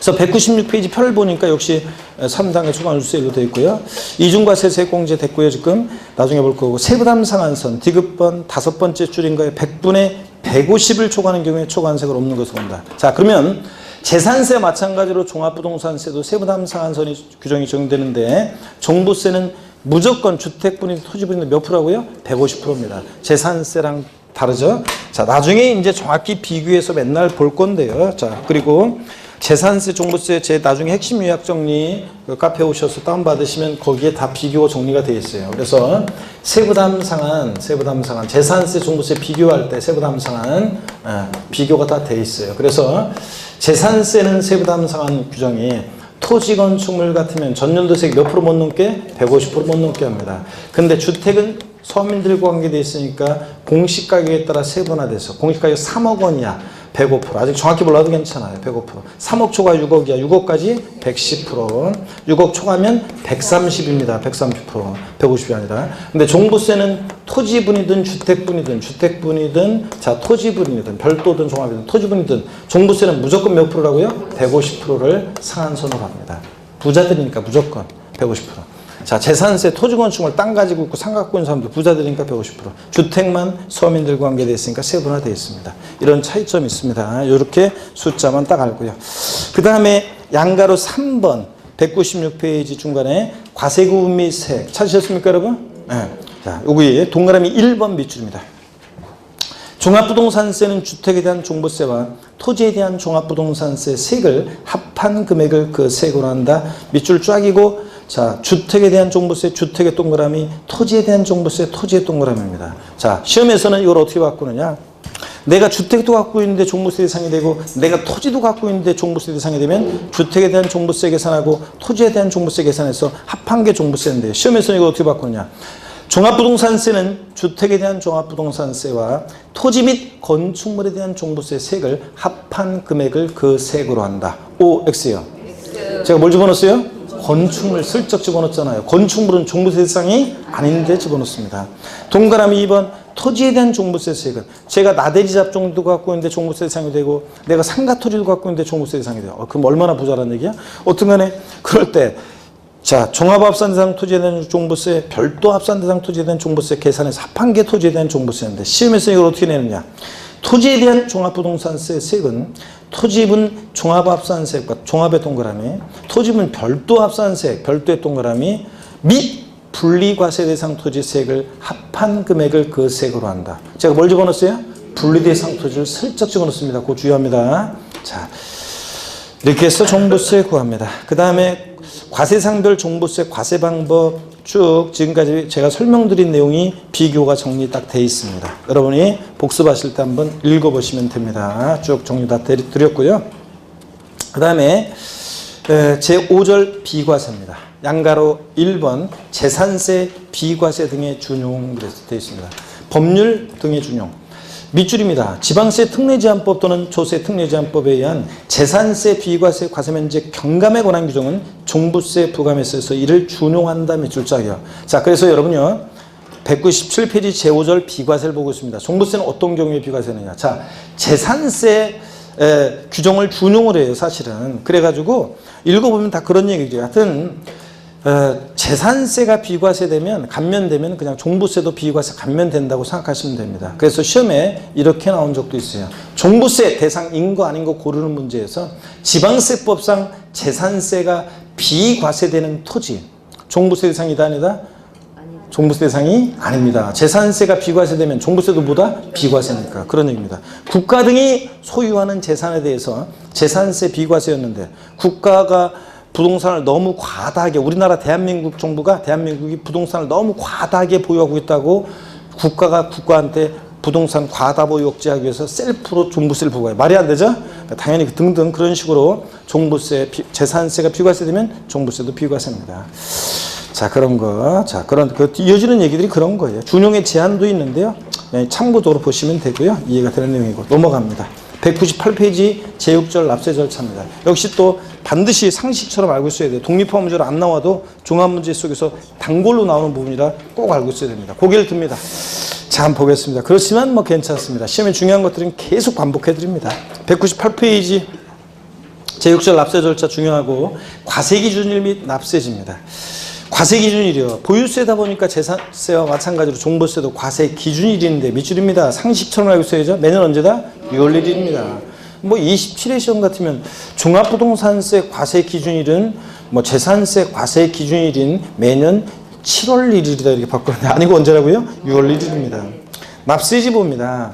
그래서 196페이지 표를 보니까 역시 3단계 초과 누진세로 되어 있고요. 이중과세 세액공제 됐고요. 지금 나중에 볼 거고, 세부담 상한선 디귿번 5번째 줄인 거에 100분의 150을 초과하는 경우에 초과한세가 없는 것으로 본다. 자, 그러면 재산세 마찬가지로 종합부동산세도 세부담 상한선이 규정이 적용되는데, 종부세는 무조건 주택분이 토지분이 몇 프로라고요? 150%입니다. 재산세랑 다르죠? 자, 나중에 이제 정확히 비교해서 맨날 볼 건데요. 자, 그리고 재산세, 종부세 제 나중에 핵심 요약 정리 그 카페 오셔서 다운받으시면 거기에 다 비교 정리가 되어 있어요. 그래서 세부담 상한, 재산세, 종부세 비교할 때 세부담 상한 비교가 다 되어 있어요. 그래서 재산세는 세부담 상한 규정이 토지 건축물 같으면 전년도세액 몇 프로 못 넘게? 150% 못 넘게 합니다. 근데 주택은 서민들과 관계되어 있으니까 공시가격에 따라 세분화돼서 공시가격 3억 원이야. 105%. 아직 정확히 몰라도 괜찮아요. 105%. 3억 초과 6억이야. 6억까지 110%. 6억 초과면 130입니다. 130%. 150이 아니라. 근데 종부세는 토지분이든 주택분이든 자, 토지분이든 별도든 종합이든 토지분이든 종부세는 무조건 몇 프로라고요? 150%를 상한선으로 합니다. 부자들이니까 무조건 150%. 자, 재산세, 토지건축물 땅 가지고 있고 상 갖고 있는 사람들 부자들이니까 150%. 주택만 서민들과 관계되어 있으니까 세분화되어 있습니다. 이런 차이점이 있습니다. 이렇게 숫자만 딱 알고요. 그 다음에 양가로 3번 196페이지 중간에 과세구분 및 세액 찾으셨습니까, 여러분? 네. 자, 여기 동그라미 1번 밑줄입니다. 종합부동산세는 주택에 대한 종부세와 토지에 대한 종합부동산세 세액을 합한 금액을 그 세액으로 한다. 밑줄 쫙이고, 자, 주택에 대한 종부세, 주택의 동그라미, 토지에 대한 종부세, 토지의 동그라미입니다. 자, 시험에서는 이걸 어떻게 바꾸느냐? 내가 주택도 갖고 있는데 종부세 대상이 되고, 내가 토지도 갖고 있는데 종부세 대상이 되면 주택에 대한 종부세 계산하고 토지에 대한 종부세 계산해서 합한 게 종부세인데, 시험에서는 이걸 어떻게 바꾸느냐? 종합부동산세는 주택에 대한 종합부동산세와 토지 및 건축물에 대한 종부세 세액을 합한 금액을 그 세액으로 한다. OX요. 제가 뭘 집어넣었어요? 건축물 슬쩍 집어넣었잖아요. 건축물은 종부세 대상이 아닌데 집어넣습니다. 동그라미 2번 토지에 대한 종부세 세액은 제가 나대지 잡종도 갖고 있는데 종부세 대상이 되고, 내가 상가토지도 갖고 있는데 종부세 대상이 돼요. 그럼 얼마나 부자란 얘기야? 어떤 간에 그럴 때, 자, 종합합산 대상 토지에 대한 종부세, 별도 합산 대상 토지에 대한 종부세 계산해서 합한 게 토지에 대한 종부세인데, 시험에서 이걸 어떻게 내느냐? 토지에 대한 종합부동산세 세액은 토지분 종합합산세액과 종합의 동그라미, 토지분 별도 합산세액, 별도의 동그라미 및 분리과세 대상 토지 세액을 합한 금액을 그 세액으로 한다. 제가 뭘 집어넣었어요? 분리대상 토지를 슬쩍 집어넣습니다. 그거 주의합니다. 자, 이렇게 해서 종부세 구합니다. 그 다음에 과세상별 종부세 과세 방법 쭉 지금까지 제가 설명드린 내용이 비교가 정리 딱 돼 있습니다. 여러분이 복습하실 때 한번 읽어보시면 됩니다. 쭉 정리 다 드렸고요. 그 다음에 제5절 비과세입니다. 양가로 1번 재산세, 비과세 등의 준용 되어 있습니다. 법률 등의 준용. 밑줄입니다. 지방세 특례제한법 또는 조세 특례제한법에 의한 재산세, 비과세, 과세면제 경감에 관한 규정은 종부세 부과매세에서 이를 준용한다. 밑줄짝이요. 자, 그래서 여러분요, 197페이지 제5절 비과세를 보고 있습니다. 종부세는 어떤 경우에 비과세느냐? 자, 재산세 규정을 준용을 해요, 사실은. 그래가지고 읽어보면 다 그런 얘기죠. 하여튼 재산세가 비과세되면, 감면되면 그냥 종부세도 비과세 감면된다고 생각하시면 됩니다. 그래서 시험에 이렇게 나온 적도 있어요. 종부세 대상인 거 아닌 거 고르는 문제에서 지방세법상 재산세가 비과세되는 토지, 종부세 대상이다 아니다? 종부세 대상이 아닙니다. 재산세가 비과세되면 종부세도 뭐다? 비과세니까. 그런 얘기입니다. 국가 등이 소유하는 재산에 대해서 재산세 비과세였는데, 국가가 부동산을 너무 과다하게, 우리나라 대한민국 정부가 대한민국이 부동산을 너무 과다하게 보유하고 있다고 국가가 국가한테 부동산 과다보 억제하기 위해서 셀프로 종부세를 부과해요. 말이 안 되죠? 그러니까 당연히 등등 그런 식으로 종부세, 재산세가 비과세되면 종부세도 비과세입니다. 자, 그런 거. 자, 그런, 이어지는 얘기들이 그런 거예요. 준용의 제한도 있는데요. 참고적으로 보시면 되고요. 이해가 되는 내용이고. 넘어갑니다. 198페이지 제6절 납세 절차입니다. 역시 또 반드시 상식처럼 알고 있어야 돼요. 독립화 문제로 안 나와도 종합문제 속에서 단골로 나오는 부분이라 꼭 알고 있어야 됩니다. 고개를 듭니다. 자, 한번 보겠습니다. 그렇지만 뭐 괜찮습니다. 시험에 중요한 것들은 계속 반복해 드립니다. 198페이지 제6절 납세 절차 중요하고 과세기준일 및 납세지입니다. 과세기준일이요. 보유세다 보니까 재산세와 마찬가지로 종부세도 과세기준일인데 밑줄입니다. 상식처럼 알고 있어야죠. 매년 언제다? 6월 1일입니다. 뭐 27회 시험 같으면 종합부동산세 과세기준일은 뭐 재산세 과세기준일인 매년 7월 1일이다 이렇게 바꾸는데 아니고 언제라고요? 6월 1일입니다. 납세지 봅니다.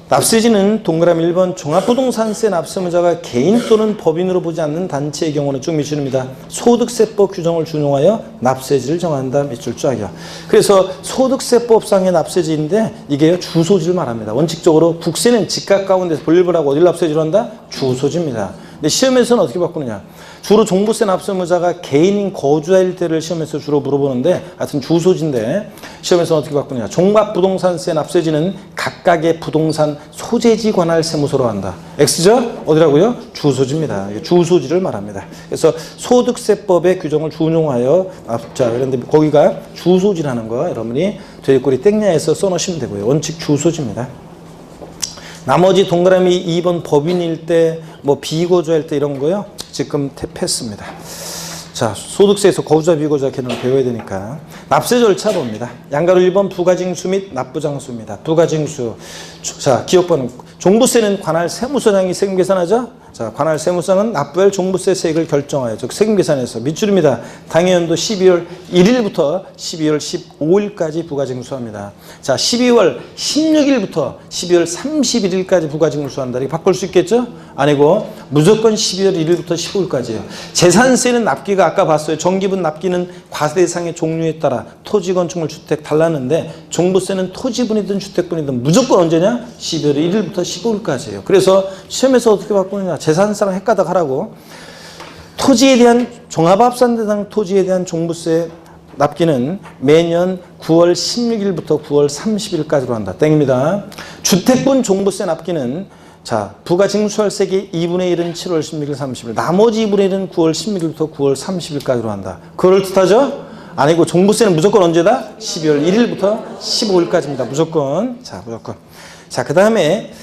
납세지는 동그라미 1번 종합부동산세 납세무자가 개인 또는 법인으로 보지 않는 단체의 경우는 쭉 밑줄입니다. 소득세법 규정을 준용하여 납세지를 정한다. 밑줄 쫙이요. 그래서 소득세법상의 납세지인데 이게요 주소지를 말합니다. 원칙적으로 국세는 집값 가운데서 분립을 하고 어딜 납세지로 한다? 주소지입니다. 근데 시험에서는 어떻게 바꾸느냐? 주로 종부세 납세무자가 개인인 거주자일 때를 시험에서 주로 물어보는데 하여튼 주소지인데 시험에서는 어떻게 바꾸느냐? 종합부동산세 납세지는 각각의 부동산 소재지 관할 세무서로 한다. X죠? 어디라고요? 주소지입니다. 주소지를 말합니다. 그래서 소득세법의 규정을 준용하여 자, 그런데 거기가 주소지라는 거 여러분이 돼지꼬리 땡냐에서 써놓으시면 되고요. 원칙 주소지입니다. 나머지 동그라미 2번 법인일 때, 뭐 비거주할 때 이런 거요. 지금 패스입니다. 자, 소득세에서 거주자 비거주자 개념을 배워야 되니까. 납세 절차 봅니다. 양가로 1번 부가징수 및 납부장수입니다. 부가징수. 자, 기억번호. 종부세는 관할 세무서장이 세금 계산하죠. 자, 관할 세무서는 납부할 종부세 세액을 결정하여 즉 세금 계산해서 밑줄입니다. 당해연도 12월 1일부터 12월 15일까지 부가징수합니다. 자, 12월 16일부터 12월 31일까지 부가징수한다. 이렇게 바꿀 수 있겠죠? 아니고 무조건 12월 1일부터 15일까지예요. 재산세는 납기가 아까 봤어요. 정기분 납기는 과세 대상의 종류에 따라 토지, 건축물, 주택 달랐는데 종부세는 토지분이든 주택분이든 무조건 언제냐? 12월 1일부터 15일까지예요. 그래서 시험에서 어떻게 바꾸느냐? 재산세랑 헷가닥 하라고. 토지에 대한 종합합산 대상 토지에 대한 종부세 납기는 매년 9월 16일부터 9월 30일까지로 한다. 땡입니다. 주택분 종부세 납기는 자, 부가징수할 세액의 2분의 1은 7월 16일, 30일, 나머지 2분의 1은 9월 16일부터 9월 30일까지로 한다. 그걸 뜻하죠? 아니고 종부세는 무조건 언제다? 12월 1일부터 15일까지입니다. 무조건. 자, 무조건. 자, 그 다음에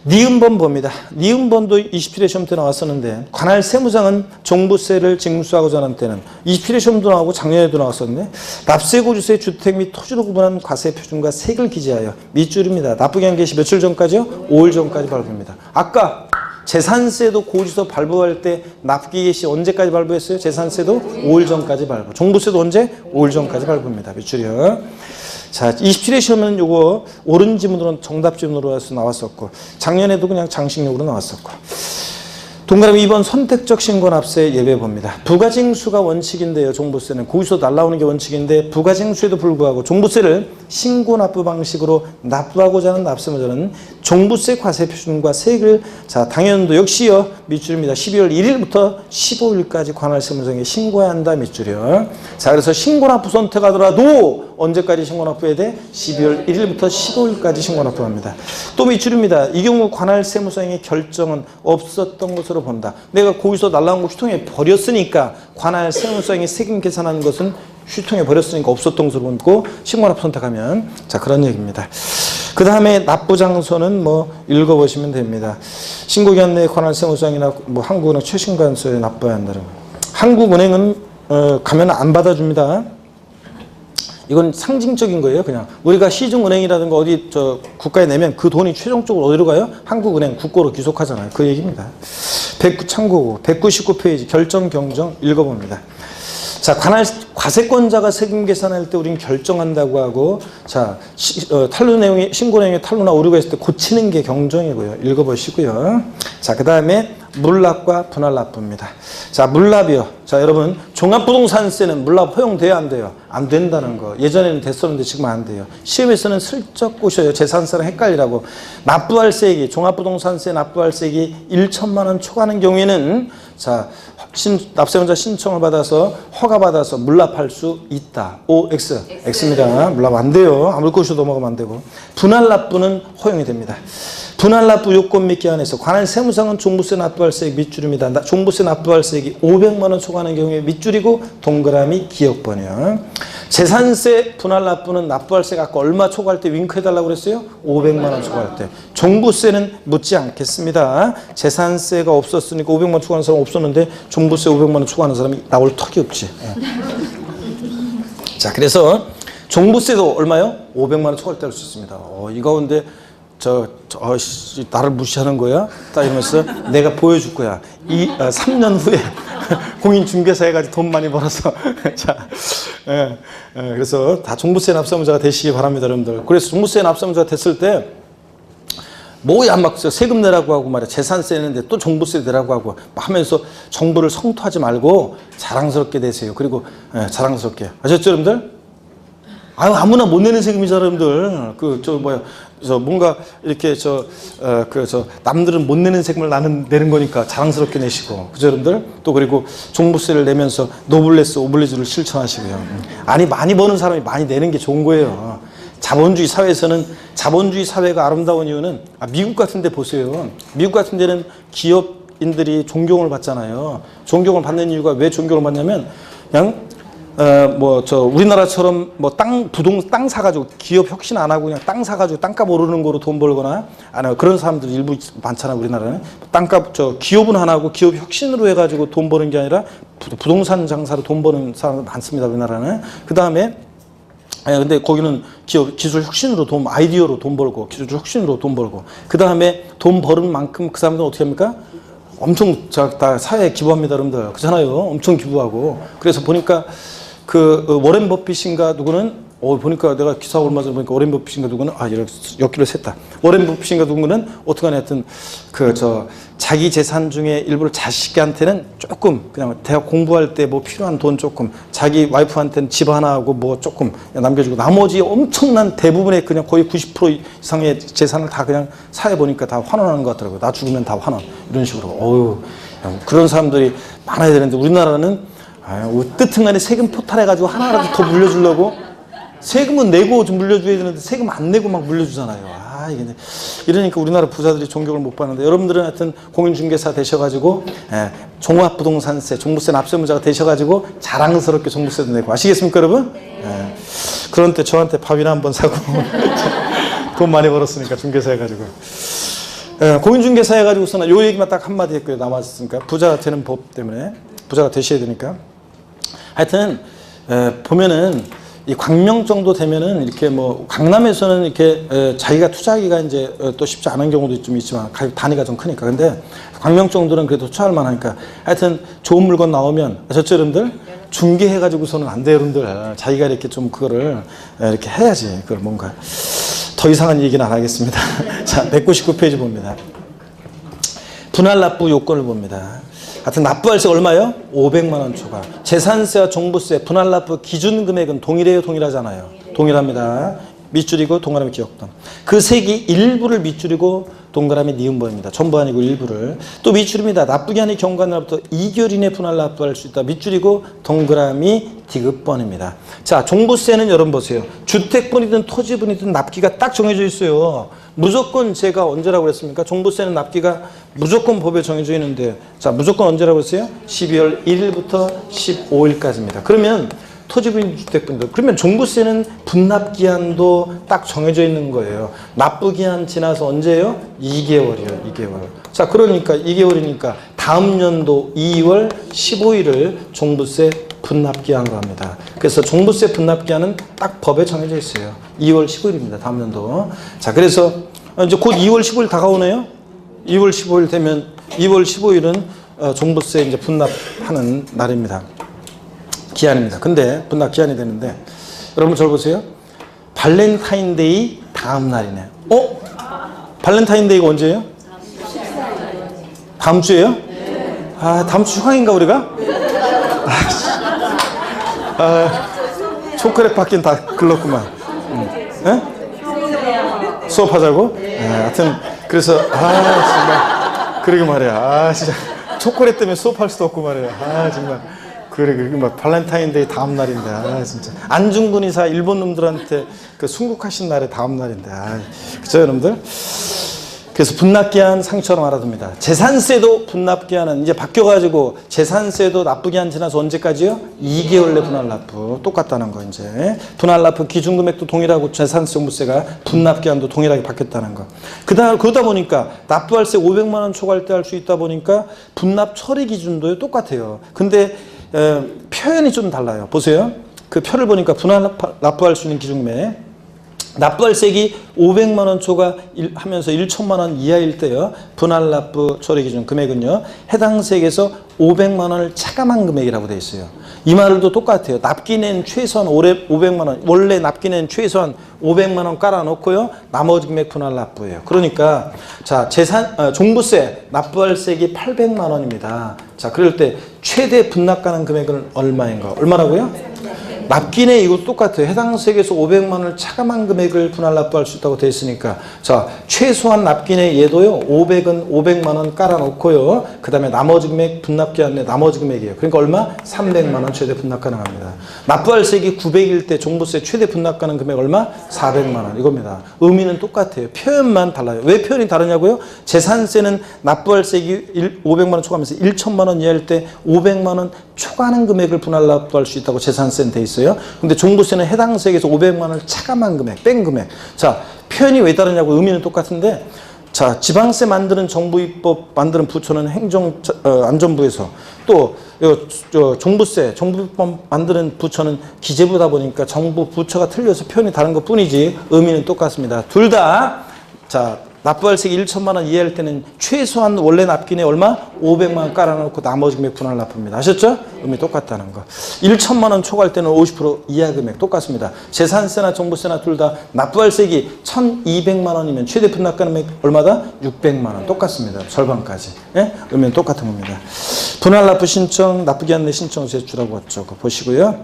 니은번 봅니다. 니은번도 27회 시험 때 나왔었는데 관할 세무장은 종부세를 징수하고자 하는 때는 27회 시험도 나오고 작년에도 나왔었는데 납세고주세 주택 및 토지로 구분한 과세 표준과 세액을 기재하여 밑줄입니다. 납부기 한 개시 며칠 전까지요? 5일 전까지 발부입니다. 아까 재산세도 고지서 발부할 때 납부기 개시 언제까지 발부했어요? 재산세도 5일 전까지 발부. 종부세도 언제? 5일 전까지 발부입니다. 밑줄이요. 자, 27회 시험은 요거 옳은 지문으로 정답 지문으로 해서 나왔었고 작년에도 그냥 장식용으로 나왔었고 동그라미 2번 선택적 신고납세 예외 봅니다. 부가징수가 원칙인데요. 종부세는 고지서 날라오는 게 원칙인데 부가징수에도 불구하고 종부세를 신고납부 방식으로 납부하고자 하는 납세무자는 종부세 과세 표준과 세액을 자 당연도 역시요 밑줄입니다. 12월 1일부터 15일까지 관할 세무서장에 신고해야 한다 밑줄이요. 자 그래서 신고납부 선택하더라도 언제까지 신고납부해야 돼? 12월 1일부터 15일까지 신고납부합니다. 또 밑줄입니다. 이 경우 관할 세무서장의 결정은 없었던 것으로 본다. 내가 고지서 날라온 거 휴통에 버렸으니까 관할 세무서장이 세금 계산하는 것은 휴통에 버렸으니까 없었던 것으로 보고 신고납부 선택하면 자 그런 얘기입니다. 그 다음에 납부장소는 뭐 읽어보시면 됩니다. 신고기한 내 관할 세무서장이나 뭐 한국은행 최신관소에 납부해야 한다는 거예요. 한국은행은 가면 안 받아줍니다. 이건 상징적인 거예요. 그냥 우리가 시중은행이라든가 어디 저 국가에 내면 그 돈이 최종적으로 어디로 가요? 한국은행 국고로 귀속하잖아요. 그 얘기입니다. 참고고 199페이지 결정 경정 읽어봅니다. 자, 관할 과세권자가 세금 계산할 때 우리는 결정한다고 하고 자 탈루 내용이 신고 내용에 탈루나 오류가 있을 때 고치는 게 경정이고요. 읽어보시고요. 자, 그 다음에 물납과 분할납부입니다. 자, 물납이요. 자, 여러분, 종합부동산세는 물납 허용돼야 안 돼요? 안 된다는 거. 예전에는 됐었는데 지금 안 돼요. 시험에서는 슬쩍 꼬셔요. 재산세랑 헷갈리라고. 납부할세액이, 종합부동산세 납부할세액이 1천만 원 초과하는 경우에는 자, 납세원자 신청을 받아서 허가받아서 물납할 수 있다. O, X. X입니다. 물납 안 돼요. 아무 곳으로 넘어가면 안 되고. 분할납부는 허용이 됩니다. 분할납부 요건 및 기한에서 관할 세무상은 종부세 납부할세액 밑줄입니다. 종부세 납부할세액이 500만 원 초과하는 경우에 밑줄이고 동그라미 기억번이요. 재산세 분할납부는 납부할세가 아까 얼마 초과할 때 윙크해달라고 그랬어요? 500만 원 초과할 때. 종부세는 묻지 않겠습니다. 재산세가 없었으니까 500만 원 초과하는 사람 없었는데 종부세 500만 원 초과하는 사람이 나올 턱이 없지. 자, 그래서 종부세도 얼마요? 500만 원 초과할 때 할 수 있습니다. 이 가운데 나를 무시하는 거야? 딱 이러면서 내가 보여줄 거야. 3년 후에 공인중개사 해가지고 돈 많이 벌어서. 자, 그래서 다 종부세 납세무자가 되시기 바랍니다, 여러분들. 그래서 종부세 납세무자가 됐을 때, 뭐야, 막 세금 내라고 하고 말이야. 재산세 내는데 또 종부세 내라고 하고 하면서 정부를 성토하지 말고 자랑스럽게 되세요. 그리고 자랑스럽게. 아셨죠, 여러분들? 아무나 못 내는 세금이잖아, 여러분들. 뭔가 이렇게 남들은 못 내는 세금을 나는 내는 거니까 자랑스럽게 내시고. 그죠, 여러분들? 또 그리고 종부세를 내면서 노블레스, 오블리주를 실천하시고요. 아니, 많이 버는 사람이 많이 내는 게 좋은 거예요. 자본주의 사회에서는, 자본주의 사회가 아름다운 이유는, 미국 같은 데 보세요. 미국 같은 데는 기업인들이 존경을 받잖아요. 존경을 받는 이유가 왜 존경을 받냐면, 그냥 우리나라처럼 땅 사가지고 기업 혁신 안 하고 그냥 땅 사가지고 땅값 오르는 거로 돈 벌거나, 그런 사람들 일부 많잖아, 우리나라는. 기업은 안 하고 기업 혁신으로 해가지고 돈 버는 게 아니라 부동산 장사로 돈 버는 사람들 많습니다, 우리나라는. 그 다음에, 근데 거기는 기술 혁신으로 아이디어로 돈 벌고, 기술 혁신으로 돈 벌고. 그 다음에 돈 버는 만큼 그 사람들은 어떻게 합니까? 엄청 다 사회에 기부합니다, 여러분들. 그렇잖아요. 엄청 기부하고. 그래서 보니까 워렌 버핏인가 누구는 보니까 내가 기사 얼마 전에 보니까 워렌 버핏인가 누구는 엮기로 셌다. 워렌 버핏인가 누구는 어떡하냐 하여튼 자기 재산 중에 일부를 자식한테는 조금 그냥 대학 공부할 때 뭐 필요한 돈 조금, 자기 와이프한테는 집 하나 하고 뭐 조금 남겨주고, 나머지 엄청난 대부분의 그냥 거의 90% 이상의 재산을 다 그냥 사회 보니까 다 환원하는 것 같더라고요. 나 죽으면 다 환원. 이런 식으로. 그런 사람들이 많아야 되는데 우리나라는 뜨튼간에 세금 포탈해가지고 하나라도 더 물려주려고, 세금은 내고 좀 물려줘야 되는데 세금 안 내고 막 물려주잖아요. 이러니까 우리나라 부자들이 존경을 못 받는데, 여러분들은 하여튼 공인중개사 되셔가지고 종합부동산세, 종부세 납세무자가 되셔가지고 자랑스럽게 종부세도 내고. 아시겠습니까, 여러분? 그런 때 저한테 밥이나 한번 사고 돈 많이 벌었으니까 중개사 해가지고. 공인중개사 해가지고서는 요 얘기만 딱 한마디 했고요. 남았으니까 부자가 되는 법 때문에, 부자가 되셔야 되니까. 하여튼 보면은 이 광명 정도 되면은 이렇게 강남에서는 이렇게 자기가 투자하기가 이제 또 쉽지 않은 경우도 좀 있지만 가격 단위가 좀 크니까. 근데 광명 정도는 그래도 투자할 만하니까 하여튼 좋은 물건 나오면, 아셨죠, 여러분들? 중개해가지고서는 안 돼요, 여러분들. 자기가 이렇게 좀 그거를 이렇게 해야지. 그걸 뭔가. 더 이상한 얘기는 안 하겠습니다. 자, 199페이지 봅니다. 분할납부 요건을 봅니다. 하여튼 납부할세 얼마요? 500만 원 초과. 재산세와 종부세, 분할납부 기준 금액은 동일해요, 동일하잖아요. 동일합니다. 밑줄이고 동그라미 기억돈. 그 색이 일부를 밑줄이고 동그라미 니은번입니다. 전부 아니고 일부를. 또 밑줄입니다. 납부기한이 경과한 날부터 2개월 이내 분할납부할 수 있다. 밑줄이고 동그라미 디귿번입니다. 자, 종부세는 여러분 보세요. 주택분이든 토지분이든 납기가 딱 정해져 있어요. 무조건 제가 언제라고 그랬습니까? 종부세는 납기가 무조건 법에 정해져 있는데, 자, 무조건 언제라고 했어요? 12월 1일부터 15일까지입니다. 그러면 토지분인 주택분들, 그러면 종부세는 분납기한도 딱 정해져 있는 거예요. 납부기한 지나서 언제예요? 2개월이요. 2개월. 자, 그러니까 2개월이니까 다음 연도 2월 15일을 종부세 분납기한으로 합니다. 그래서 종부세 분납기한은 딱 법에 정해져 있어요. 2월 15일입니다. 다음 연도. 자, 그래서 이제 곧 2월 15일 다가오네요. 2월 15일 되면 2월 15일은 종부세 이제 분납하는 날입니다. 기한입니다. 근데 분납 기한이 되는데, 여러분 저를 보세요. 발렌타인데이 다음 날이네요. 발렌타인데이가 언제예요? 다음 주예요? 다음 주 휴강인가 우리가? 초콜릿 받긴 다 글렀구만. 수업하자고? 하여튼 그래서 정말 그러게 말이야. 진짜 초콜릿 때문에 수업할 수도 없고 말이야. 정말 그래 막 발렌타인데이 다음 날인데 진짜 안중근 의사 일본 놈들한테 그 순국하신 날의 다음 날인데 그죠 여러분들? 그래서 분납기한 상처럼 알아둡니다. 재산세도 분납기한은 이제 바뀌어가지고 재산세도 납부기한 지나서 언제까지요? 2개월 내 분할납부 똑같다는 거 이제 분할납부 기준금액도 동일하고 재산세 종부세가 분납기한도 동일하게 바뀌었다는 거. 그러다 보니까 납부할세 500만 원 초과할 때 할 수 있다 보니까 분납 처리 기준도 똑같아요. 근데 표현이 좀 달라요. 보세요. 그 표를 보니까 분할납부할 수 있는 기준금액 납부할세기 500만 원 초과하면서 1천만 원 이하일 때요. 분할납부 처리 기준 금액은요. 해당 세액에서 500만 원을 차감한 금액이라고 되어 있어요. 이 말도 똑같아요. 납기는 최소한 500만 원, 원래 납기는 최소한 500만 원 깔아놓고요. 나머지 금액 분할납부예요. 그러니까 자 종부세 납부할세액이 800만 원입니다. 자 그럴 때 최대 분납가능 금액은 얼마인가? 얼마라고요? 납기네 이것도 똑같아요. 해당 세액에서 500만 원을 차감한 금액을 분할납부할 수 있다고 되어 있으니까 자 최소한 납기네 얘도요 500은 500만 원 깔아놓고요. 그 다음에 나머지 금액 분납기한의 나머지 금액이에요. 그러니까 얼마? 300만 원 최대 분납 가능합니다. 납부할 세액이 900일 때 종부세 최대 분납 가능 금액 얼마? 400만 원 이겁니다. 의미는 똑같아요. 표현만 달라요. 왜 표현이 다르냐고요? 재산세는 납부할 세액이 500만 원 초과하면서 1천만 원 이하일 때 500만 원 초과하는 금액을 분할납부할 수 있다고 재산세는 돼 있어요. 근데 종부세는 해당 세액에서 500만 원을 차감한 금액, 뺀 금액. 자, 표현이 왜 다르냐고 의미는 똑같은데 자, 지방세 만드는 정부 입법 만드는 부처는 행정안전부에서 또 종부세, 정부입법 만드는 부처는 기재부다 보니까 정부 부처가 틀려서 표현이 다른 것 뿐이지 의미는 똑같습니다. 둘 다 자, 납부할세액이 1천만 원 이하일 때는 최소한 원래 납기네 얼마? 500만 원 깔아놓고 나머지 금액 분할납부입니다. 아셨죠? 의미 똑같다는 거. 1천만 원 초과할 때는 50% 이하 금액 똑같습니다. 재산세나 종부세나 둘 다 납부할세액이 1,200만 원이면 최대 분납가능 금액 얼마다? 600만 원 똑같습니다. 절반까지. 예? 의미는 똑같은 겁니다. 분할납부 신청, 납부기한 내 신청 제출하고 왔죠. 그거 보시고요.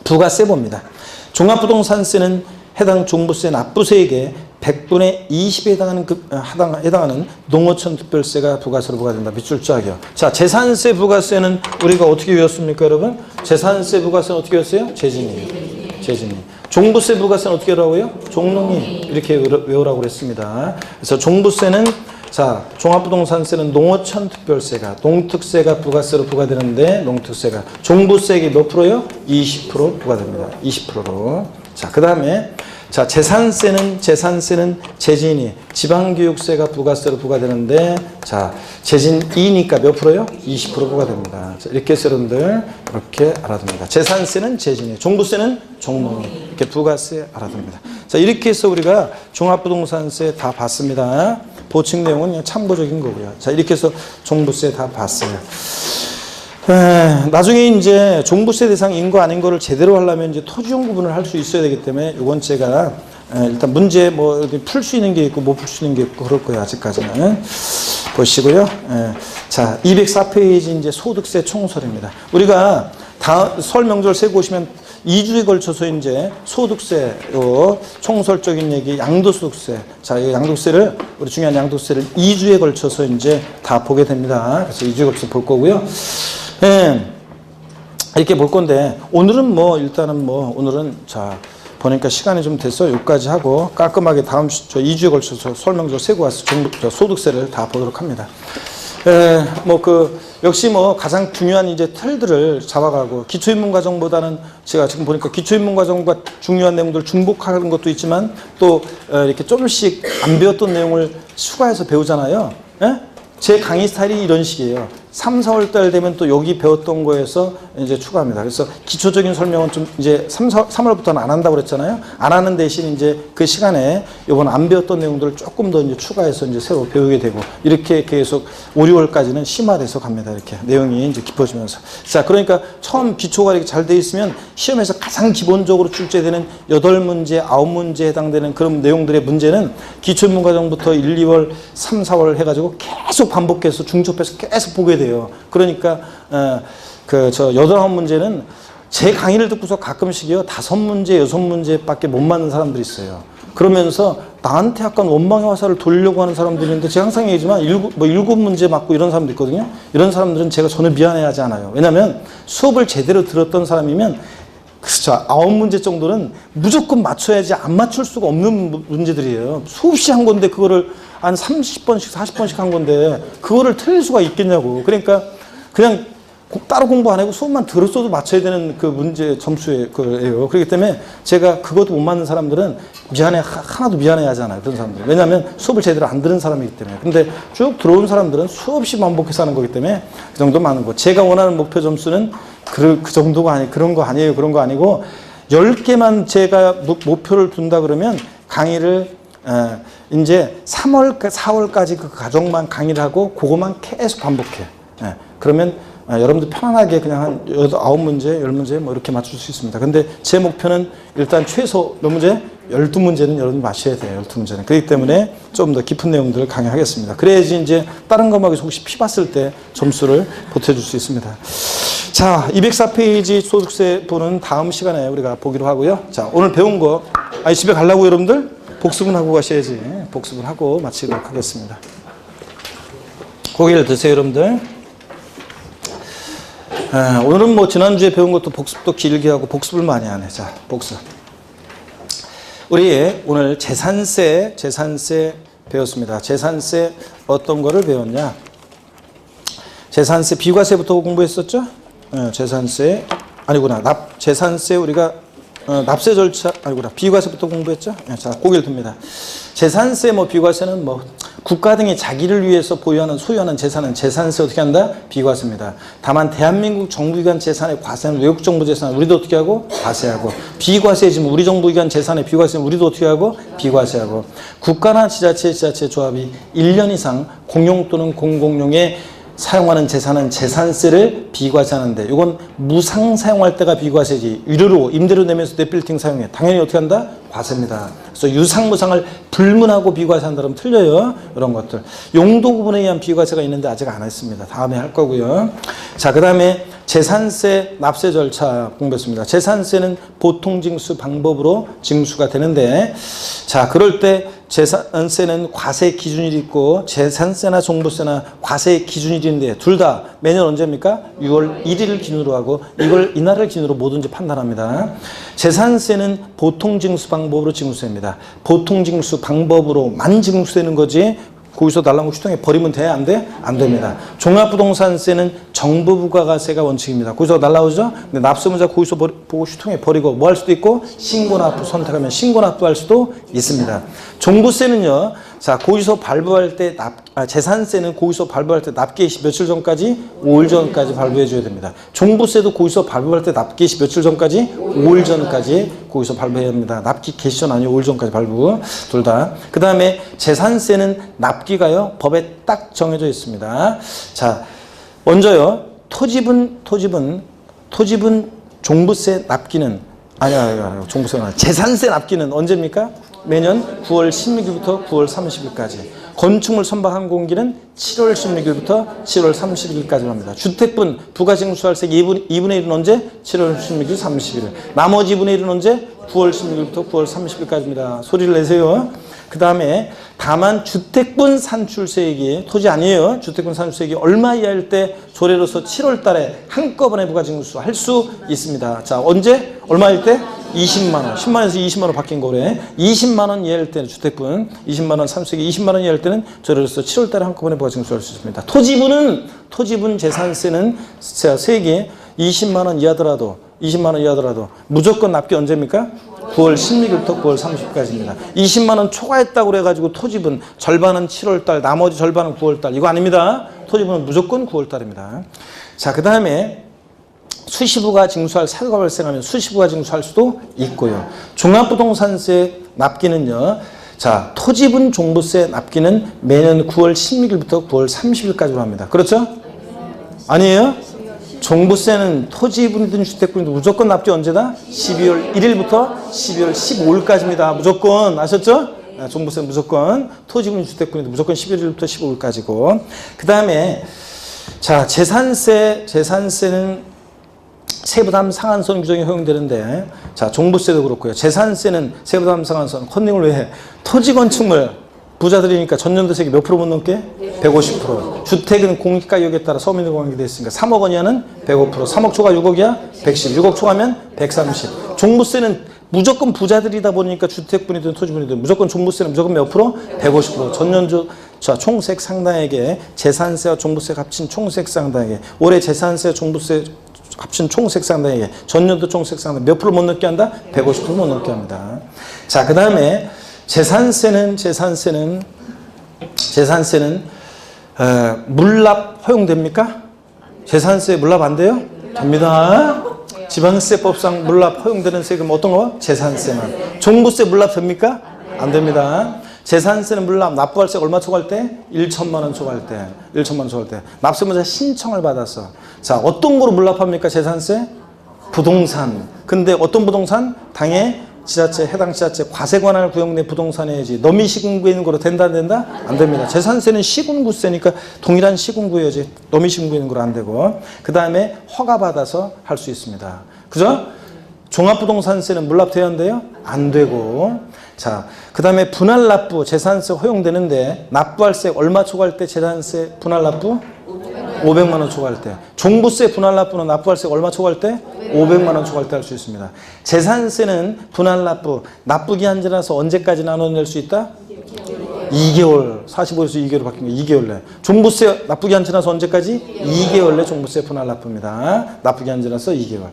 부가세 봅니다. 종합부동산세는 해당 종부세 납부세액의 100분의 20에 해당하는 농어촌 특별세가 부가세로 부과된다. 밑줄 쫙이요. 자, 재산세 부가세는 우리가 어떻게 외웠습니까, 여러분? 재산세 부가세는 어떻게 외웠어요? 재진이. 종부세 부가세는 어떻게 외우라고요? 종농이. 이렇게 외우라고 그랬습니다. 그래서 종부세는 자, 종합부동산세는 농어촌 특별세가 농특세가 부가세로 부과되는데 농특세가 종부세액이 몇 프로요? 20% 부과됩니다. 20%로. 자, 그 다음에 자, 재산세는 재진이 지방교육세가 부가세로 부과되는데 자, 재진이니까 몇 프로요? 20% 부과됩니다. 자, 이렇게 해서 여러분들 이렇게 알아둡니다. 재산세는 재진이, 종부세는 종농이 이렇게 부가세 알아둡니다. 자, 이렇게 해서 우리가 종합부동산세 다 봤습니다. 보충 내용은 그냥 참고적인 거고요. 자, 이렇게 해서 종부세 다 봤어요. 나중에 이제 종부세 대상인 거 아닌 거를 제대로 하려면 이제 토지용 구분을 할 수 있어야 되기 때문에 이건 제가 일단 문제 뭐 풀 수 있는 게 있고 못 풀 수 있는 게 있고 그럴 거예요. 아직까지는 보시고요. 자, 204페이지 이제 소득세 총설입니다. 우리가 설 명절 세고 오시면 2주에 걸쳐서 이제 소득세, 총설적인 얘기, 양도소득세. 자, 이 양도세를, 우리 중요한 양도세를 2주에 걸쳐서 이제 다 보게 됩니다. 그래서 2주에 걸쳐서 볼 거고요. 이렇게 볼 건데, 오늘은 오늘은 자, 보니까 시간이 좀 돼서 여기까지 하고 깔끔하게 다음 2주에 걸쳐서 설명서 세고 와서 소득세를 다 보도록 합니다. 역시 가장 중요한 이제 틀들을 잡아가고 기초인문과정보다는 제가 지금 보니까 기초인문과정과 중요한 내용들 중복하는 것도 있지만 또 이렇게 조금씩 안 배웠던 내용을 추가해서 배우잖아요. 제 강의 스타일이 이런 식이에요. 3, 4월 달 되면 또 여기 배웠던 거에서 이제 추가합니다. 그래서 기초적인 설명은 좀 이제 3월부터는 안 한다고 그랬잖아요. 안 하는 대신 이제 그 시간에 이번 안 배웠던 내용들을 조금 더 이제 추가해서 이제 새로 배우게 되고 이렇게 계속 5, 6월까지는 심화돼서 갑니다. 이렇게 내용이 이제 깊어지면서. 자, 그러니까 처음 기초가 이렇게 잘 돼 있으면 시험에서 가장 기본적으로 출제되는 8문제, 9문제에 해당되는 그런 내용들의 문제는 기초인문과정부터 1, 2월, 3, 4월 해가지고 계속 반복해서 중첩해서 계속 보게 돼요. 거예요. 그러니까 저 8-9문제는 제 강의를 듣고서 가끔씩요 5문제, 6문제밖에 못 맞는 사람들이 있어요. 그러면서 나한테 약간 원망의 화살을 돌리려고 하는 사람들이 있는데 제가 항상 얘기하지만 7문제 맞고 이런 사람도 있거든요. 이런 사람들은 제가 전혀 미안해하지 않아요. 왜냐하면 수업을 제대로 들었던 사람이면 그렇죠. 9문제 정도는 무조건 맞춰야지 안 맞출 수가 없는 문제들이에요. 수없이 한 건데 그거를 한 30번씩 40번씩 한 건데 그거를 틀릴 수가 있겠냐고. 그러니까 그냥 따로 공부 안 하고 수업만 들었어도 맞춰야 되는 그 문제 점수예요. 그렇기 때문에 제가 그것도 못 맞는 사람들은 하나도 미안해하지 않아요. 그런 사람들. 왜냐하면 수업을 제대로 안 들은 사람이기 때문에. 근데 쭉 들어온 사람들은 수없이 반복해서 하는 거기 때문에 그 정도 많은 거. 제가 원하는 목표 점수는 그 정도가 그런 거 아니에요. 그런 거 아니고 10개만 제가 목표를 둔다 그러면 강의를 이제 3월, 4월까지 그 과정만 강의를 하고 그것만 계속 반복해. 그러면 여러분들 편안하게 그냥 한 9문제, 10문제 뭐 이렇게 맞출 수 있습니다. 근데 제 목표는 일단 최소 몇 문제? 12문제는 여러분이 마셔야 돼요. 12문제는. 그렇기 때문에 좀 더 깊은 내용들을 강의하겠습니다. 그래야지 이제 다른 것만 혹시 피봤을 때 점수를 보태줄 수 있습니다. 자, 204페이지 소득세 보는 다음 시간에 우리가 보기로 하고요. 자, 오늘 배운 거, 집에 가려고 여러분들? 복습은 하고 가셔야지. 복습을 하고 마치도록 하겠습니다. 고기를 드세요, 여러분들. 오늘은 뭐 지난주에 배운 것도 복습도 길게 하고 복습을 많이 하네. 자, 복습. 우리 오늘 재산세 배웠습니다. 재산세 어떤 거를 배웠냐? 재산세 비과세부터 공부했었죠? 재산세 아니구나. 재산세 우리가 납세 절차 아니구나. 비과세부터 공부했죠? 자, 고개를 듭니다. 재산세 비과세는 국가 등이 자기를 위해서 소유하는 재산은 재산세 어떻게 한다? 비과세입니다. 다만 대한민국 정부기관 재산의 과세는 외국 정부 재산 우리도 어떻게 하고? 과세하고. 비과세지만 우리 정부기관 재산의 비과세는 우리도 어떻게 하고? 비과세하고. 국가나 지자체 조합이 1년 이상 공용 또는 공공용에 사용하는 재산은 재산세를 비과세하는데 이건 무상 사용할 때가 비과세지 유료로 임대료 내면서 내 빌딩 사용해 당연히 어떻게 한다? 과세입니다. 그래서 유상무상을 불문하고 비과세한다 그러면 틀려요. 이런 것들. 용도 구분에 의한 비과세가 있는데 아직 안 했습니다. 다음에 할 거고요. 자, 그 다음에 재산세 납세 절차 공부했습니다. 재산세는 보통 징수 방법으로 징수가 되는데 자, 그럴 때 재산세는 과세 기준일이 있고 재산세나 종부세나 과세 기준일이 있는데 둘 다 매년 언제입니까? 6월 1일을 기준으로 하고 이날을 기준으로 뭐든지 판단합니다. 재산세는 보통 징수 방법으로 징수됩니다. 보통 징수 방법으로만 징수되는 거지 거기서 달라는 거 휴통에 버리면 돼? 안 돼? 안 됩니다. 종합부동산세는 정부 부가가세가 원칙입니다. 거기서 날라오죠? 근데 납세문자 거기서 보고 휴통에 버리고 뭐 할 수도 있고 신고납부 선택하면 신고납부 할 수도 있습니다. 종부세는요. 자, 거기서 발부할 때 재산세는 거기서 발부할 때 납기 시 며칠 전까지? 5일 전까지 발부해 줘야 됩니다. 종부세도 거기서 발부할 때 납기 시 며칠 전까지? 5일 전까지 거기서 발부해야 합니다. 납기 개시 전 아니고 5일 전까지 발부. 둘 다. 그 다음에 재산세는 납기가요. 법에 딱 정해져 있습니다. 자, 먼저요. 토지분 종부세 납기는 아니야. 종부세가 아니라 재산세 납기는 언제입니까? 매년 9월 16일부터 9월 30일까지. 건축물 선박 공기는 7월 16일부터 7월 30일까지 합니다. 주택분 부가징수할세 2분의 1은 언제? 7월 16일, 30일. 나머지 2분의 1은 언제? 9월 16일부터 9월 30일까지입니다. 소리를 내세요. 그 다음에 다만 주택분 산출세액이 토지 아니에요. 주택분 산출세액이 얼마 이하일 때 조례로서 7월 달에 한꺼번에 부가징수 할 수 있습니다. 자, 언제? 얼마일 때? 20만 원. 10만 원에서 20만 원 바뀐 거래. 20만 원 이하일 때는 주택분, 20만 원 산출세액이 20만 원 이하일 때는 조례로서 7월 달에 한꺼번에 부가징수할 수 있습니다. 토지분 재산세는 세액이 20만 원 이하더라도 무조건 납기 언제입니까? 9월 16일부터 9월 30일까지입니다. 20만 원 초과했다고 그래가지고 토지분 절반은 7월 달, 나머지 절반은 9월 달. 이거 아닙니다. 토지분은 무조건 9월 달입니다. 자, 그 다음에 수시부가 징수할 사유가 발생하면 수시부가 징수할 수도 있고요. 종합부동산세 납기는요. 자, 토지분 종부세 납기는 매년 9월 16일부터 9월 30일까지로 합니다. 그렇죠? 아니에요? 종부세는 토지분이든 주택분이든 무조건 납기 언제다? 12월 1일부터 12월 15일까지입니다. 무조건. 아셨죠? 종부세는 무조건. 토지분, 주택분이든 무조건 11일부터 15일까지고. 그 다음에 자, 재산세는 세부담 상한선 규정이 허용되는데, 자, 종부세도 그렇고요. 재산세는 세부담 상한선, 컨닝을 왜 해? 토지 건축물, 부자들이니까 전년도세액이 몇 프로 못 넘게? 150%. 주택은 공시가격에 따라 서민으로 관계되어 있으니까 3억 원이하는 105%. 3억 초과 6억이야? 110. 6억 초과면 130. 종부세는 무조건 부자들이다 보니까 주택분이든 토지분이든 무조건 종부세는 무조건 몇 프로? 150%. 전년도 자, 총세액 상당액에 재산세와 종부세 합친 총세액 상당액에 올해 재산세 종부세 합친 총세액 상당액에 전년도 총세액 상당 몇 프로 못 넘게 한다? 150% 못 넘게 합니다. 자, 그 다음에 재산세는 물납 허용됩니까? 재산세 물납 안 돼요? 됩니다. 지방세법상 물납 허용되는 세금 어떤 거? 재산세만. 종부세 물납 됩니까? 안 됩니다. 재산세는 물납 납부할세 얼마 초과할 때? 1천만 원 초과할 때. 1천만 원 초과할 때. 납세무자 신청을 받아서. 자, 어떤 거로 물납합니까? 재산세? 부동산. 근데 어떤 부동산? 당해 지자체, 해당 지자체 과세 권한을 구역내 부동산이지 넘이 시군구인 거로 된다 안 된다? 안 됩니다. 재산세는 시군구세니까 동일한 시군구여지 넘이 시군구인 거로 안 되고, 그 다음에 허가받아서 할 수 있습니다. 그죠? 종합부동산세는 물납돼야 한대요? 안 되고. 자, 그 다음에 분할납부 재산세 허용되는데 납부할세 얼마 초과할 때 재산세 분할납부? 500만 원 초과할 때. 종부세 분할납부는 납부할세 얼마 초과할 때? 500만 원 초과할 때 할 수 있습니다. 재산세는 분할납부 납부기한 지나서 언제까지 나눠낼 수 있다? 2개월. 45에서 2개월 바뀐 거 2개월 내. 종부세 납부기한 지나서 언제까지? 2개월 내 종부세 분할납부입니다. 납부기한 지나서 2개월.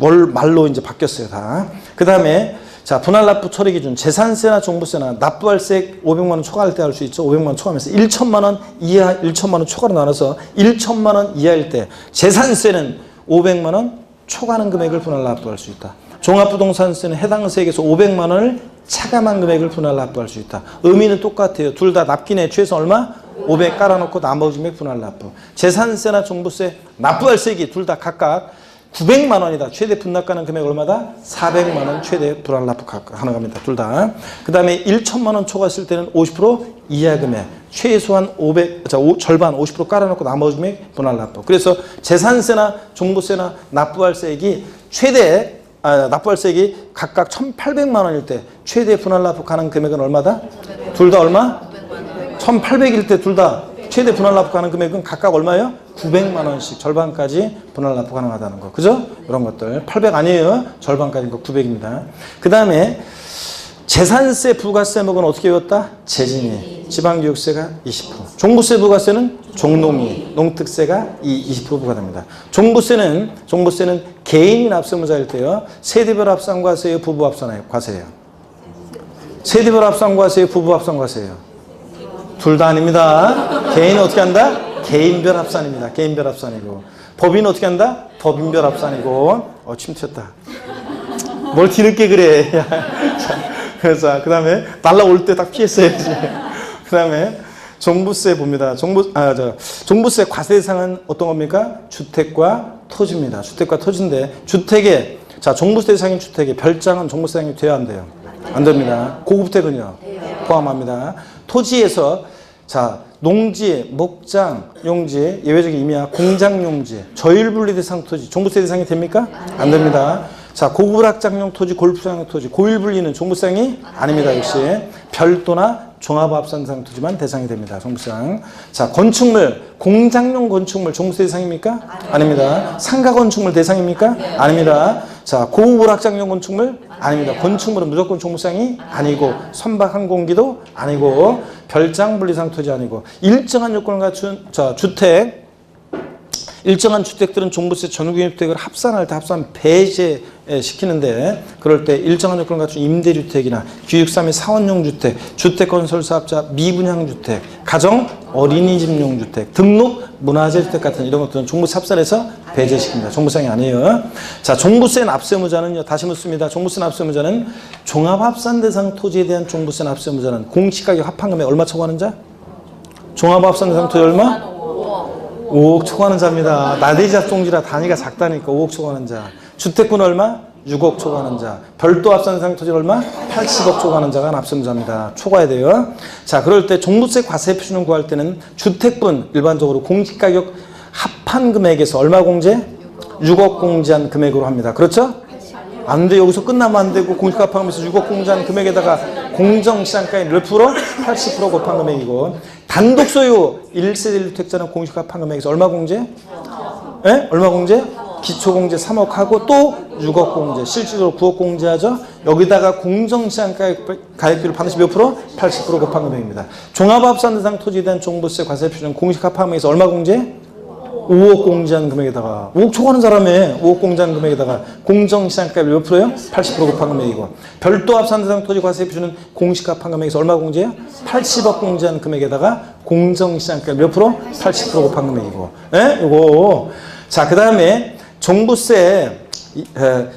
월 말로 이제 바뀌었어요 다. 그 다음에 자, 분할납부 처리 기준 재산세나 종부세나 납부할세 500만 원 초과할 때 할 수 있죠. 500만 원 초과하면서 1천만 원 이하 1천만 원 초과로 나눠서 1천만 원 이하일 때 재산세는 500만 원 초과하는 금액을 분할납부할 수 있다. 종합부동산세는 해당 세액에서 500만 원을 차감한 금액을 분할납부할 수 있다. 의미는 똑같아요. 둘 다 납기내 최소 얼마? 500 깔아놓고 나머지 금액 분할납부. 재산세나 종부세 납부할 세액이 둘 다 각각 900만 원이다. 최대 분납가능 금액 얼마다? 400만 원 최대 분할납부 가능합니다. 둘 다. 그 다음에 1천만 원 초과했을 때는 50% 이하 금액. 최소한 500, 절반 50% 깔아놓고 나머지 금액 분할납부. 그래서 재산세나 종부세나 납부할 세액이 납부할 세액이 각각 1,800만 원일 때 최대 분할납부 가능 금액은 얼마다? 둘 다 얼마? 1,800일 때 둘 다 최대 분할납부 가능 금액은 각각 얼마예요? 900만 원씩 절반까지 분할납부 가능하다는 거. 그죠? 이런 것들. 800 아니에요. 절반까지인 거 900입니다. 그 다음에 재산세 부가세목은 어떻게 외웠다? 재진이. 지방교육세가 20%. 종부세 부가세는 종농이. 농특세가 20% 부과됩니다. 종부세는 개인이 납세무자일 때요. 세대별 합산과세예요? 부부 합산과세예요? 세대별 합산과세예요? 부부 합산과세예요? 둘 다 아닙니다. 개인은 어떻게 한다? 개인별 합산입니다. 개인별 합산이고. 법인은 어떻게 한다? 법인별 합산이고. 침 튀었다. 뭘 뒤늦게 그래. 자, 그래서 그 다음에 날라올 때 딱 피했어야지. 그 다음에 종부세 봅니다. 종부세 과세 대상은 어떤 겁니까? 주택과 토지입니다. 주택과 토지인데 주택에 종부세 대상인 주택에 별장은 종부세 대상이 돼야 안 돼요? 안 됩니다. 고급택은요? 포함합니다. 토지에서 농지, 목장, 용지, 예외적인 임야, 공장용지, 저일분리 대상 토지, 종부세 대상이 됩니까? 안 됩니다. 고구락장용 토지, 골프장용 토지, 고일분리는 종부세상이 아닙니다. 역시 별도나 종합합산상 토지만 대상이 됩니다. 종부세상. 건축물, 공장용 건축물 종부세 대상입니까? 아닙니다. 상가 건축물 대상입니까? 아닙니다. 고구락장용 건축물? 아닙니다. 건축물은 무조건 종부세상이 아니고 선박 항공기도 아니고 별장 분리상 토지 아니고 일정한 요건을 갖춘 일정한 주택들은 종부세 전국주택을 합산할 때 배제시키는데 그럴 때 일정한 요건을 갖춘 임대주택이나 기숙사 및 사원용 주택, 주택건설사업자 미분양주택, 가정 어린이집용 주택, 등록 문화재주택 같은 이런 것들은 종부세 합산해서 배제시킵니다. 종부세상이 아니에요. 종부세 납세무자는요. 다시 묻습니다. 종부세 납세무자는 종합합산 대상 토지에 대한 종부세 납세무자는 공시가격 합한금액 얼마 초과하는 자? 종합합산 대상 토지 얼마? 5억 초과하는 자입니다. 나대지 잡종지라 단위가 작다니까 5억 초과하는 자. 주택군 얼마? 6억 초과하는 자. 별도 합산 대상 토지 얼마? 80억 초과하는 자가 납세무자입니다. 초과해야 돼요. 그럴 때 종부세 과세 표준을 구할 때는 주택분 일반적으로 공시가격 합한 금액에서 얼마 공제? 6억 공제한 금액으로 합니다. 그렇죠? 안 돼. 여기서 끝나면 안 되고 공시가 합하면서 6억 공제한 금액에다가 공정시장가액 몇 프로? 80% 곱한 금액이고 단독 소유 1세대 1주택자는 공시가 합한 금액에서 얼마 공제? 예? 얼마 공제? 기초공제 3억 하고 또 6억 공제, 실질적으로 9억 공제하죠. 여기다가 공정시장가액비를 반드시 몇 프로? 80% 곱한 금액입니다. 종합합산 대상 토지에 대한 종부세 과세 표준 공시가 합한 금액에서 얼마 공제? 5억 공제한 금액에다가 5억 초과하는 사람에 5억 공제한 금액에다가 공정시장가액 몇 프로요? 80% 곱한 금액이고 별도 합산 대상 토지 과세 표준은 공시가 합한 금액에서 얼마 공제요? 80억 공제한 금액에다가 공정시장가액 몇 프로? 80% 곱한 금액이고 예? 요거 자 그 다음에 종부세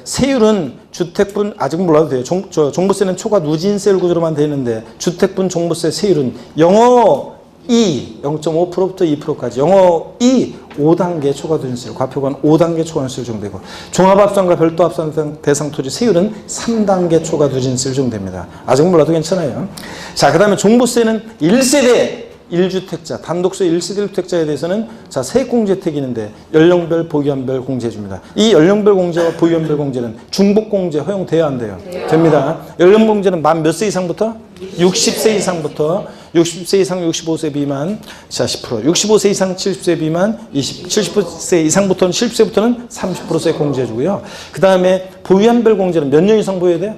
세율은 주택분 아직은 몰라도 돼요. 종부세는 초과 누진세율 구조로만 되어 있는데 주택분 종부세 세율은 영어 0.5%부터 2%까지 영어 5단계 초과 누진세율 과표관 5단계 초과 누진세율 정도되고 종합합산과 별도합산 대상 토지 세율은 3단계 초과 누진세율 정도됩니다. 아직은 몰라도 괜찮아요. 자, 그 다음에 종부세는 1세대 1주택자, 단독소유 1세대 1주택자에 대해서는 자, 세액공제택이 있는데 연령별, 보유한별 공제해줍니다. 이 연령별 공제와 보유한별 공제는 중복공제 허용돼야 안 돼요? 됩니다. 연령공제는 만 몇 세 이상부터? 60세 이상부터 60세 이상 65세 미만 자 10%, 65세 이상 70세 미만 70세 이상부터는 70세부터는 30% 세액 공제해주고요. 그 다음에 보유한별 공제는 몇 년 이상 보여야 돼요?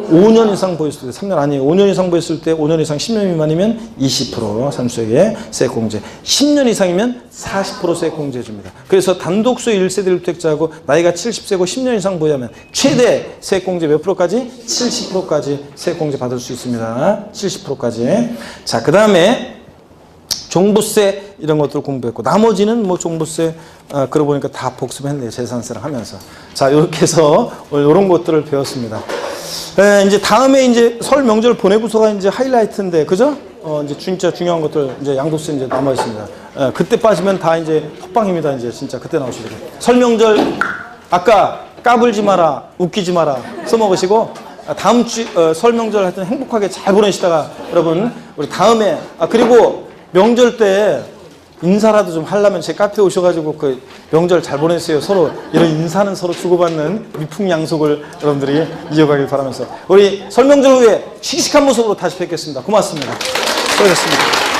5년 이상 보였을 때, 3년 아니에요. 5년 이상 보였을 때 5년 이상 10년 미만이면 20% 산수액에 세액공제. 10년 이상이면 40% 세액공제 해줍니다. 그래서 단독소유 1세대 1주택자하고 나이가 70세고 10년 이상 보유하면 최대 세액공제 몇 프로까지? 70%까지 세액공제 받을 수 있습니다. 70%까지. 자, 그 다음에 종부세 이런 것들 공부했고 나머지는 뭐 종부세 그러고 보니까 다 복습했네요. 재산세랑 하면서. 자, 이렇게 해서 오늘 이런 것들을 배웠습니다. 이제 다음에 이제 설 명절 보내고서가 이제 하이라이트인데, 그죠? 이제 진짜 중요한 것들 이제 양도세 이제 남아 있습니다. 그때 빠지면 다 이제 헛방입니다. 이제 진짜 그때 나오시고 설 명절 아까 까불지 마라, 웃기지 마라 써먹으시고 다음 주 설 명절 하여튼 행복하게 잘 보내시다가 여러분 우리 다음에 그리고 명절 때 인사라도 좀 하려면 제 카페에 오셔가지고 그 명절 잘 보내세요. 서로 이런 인사는 서로 주고받는 미풍양속을 여러분들이 이어가길 바라면서 우리 설명절 후에 씩씩한 모습으로 다시 뵙겠습니다. 고맙습니다. 수고하셨습니다.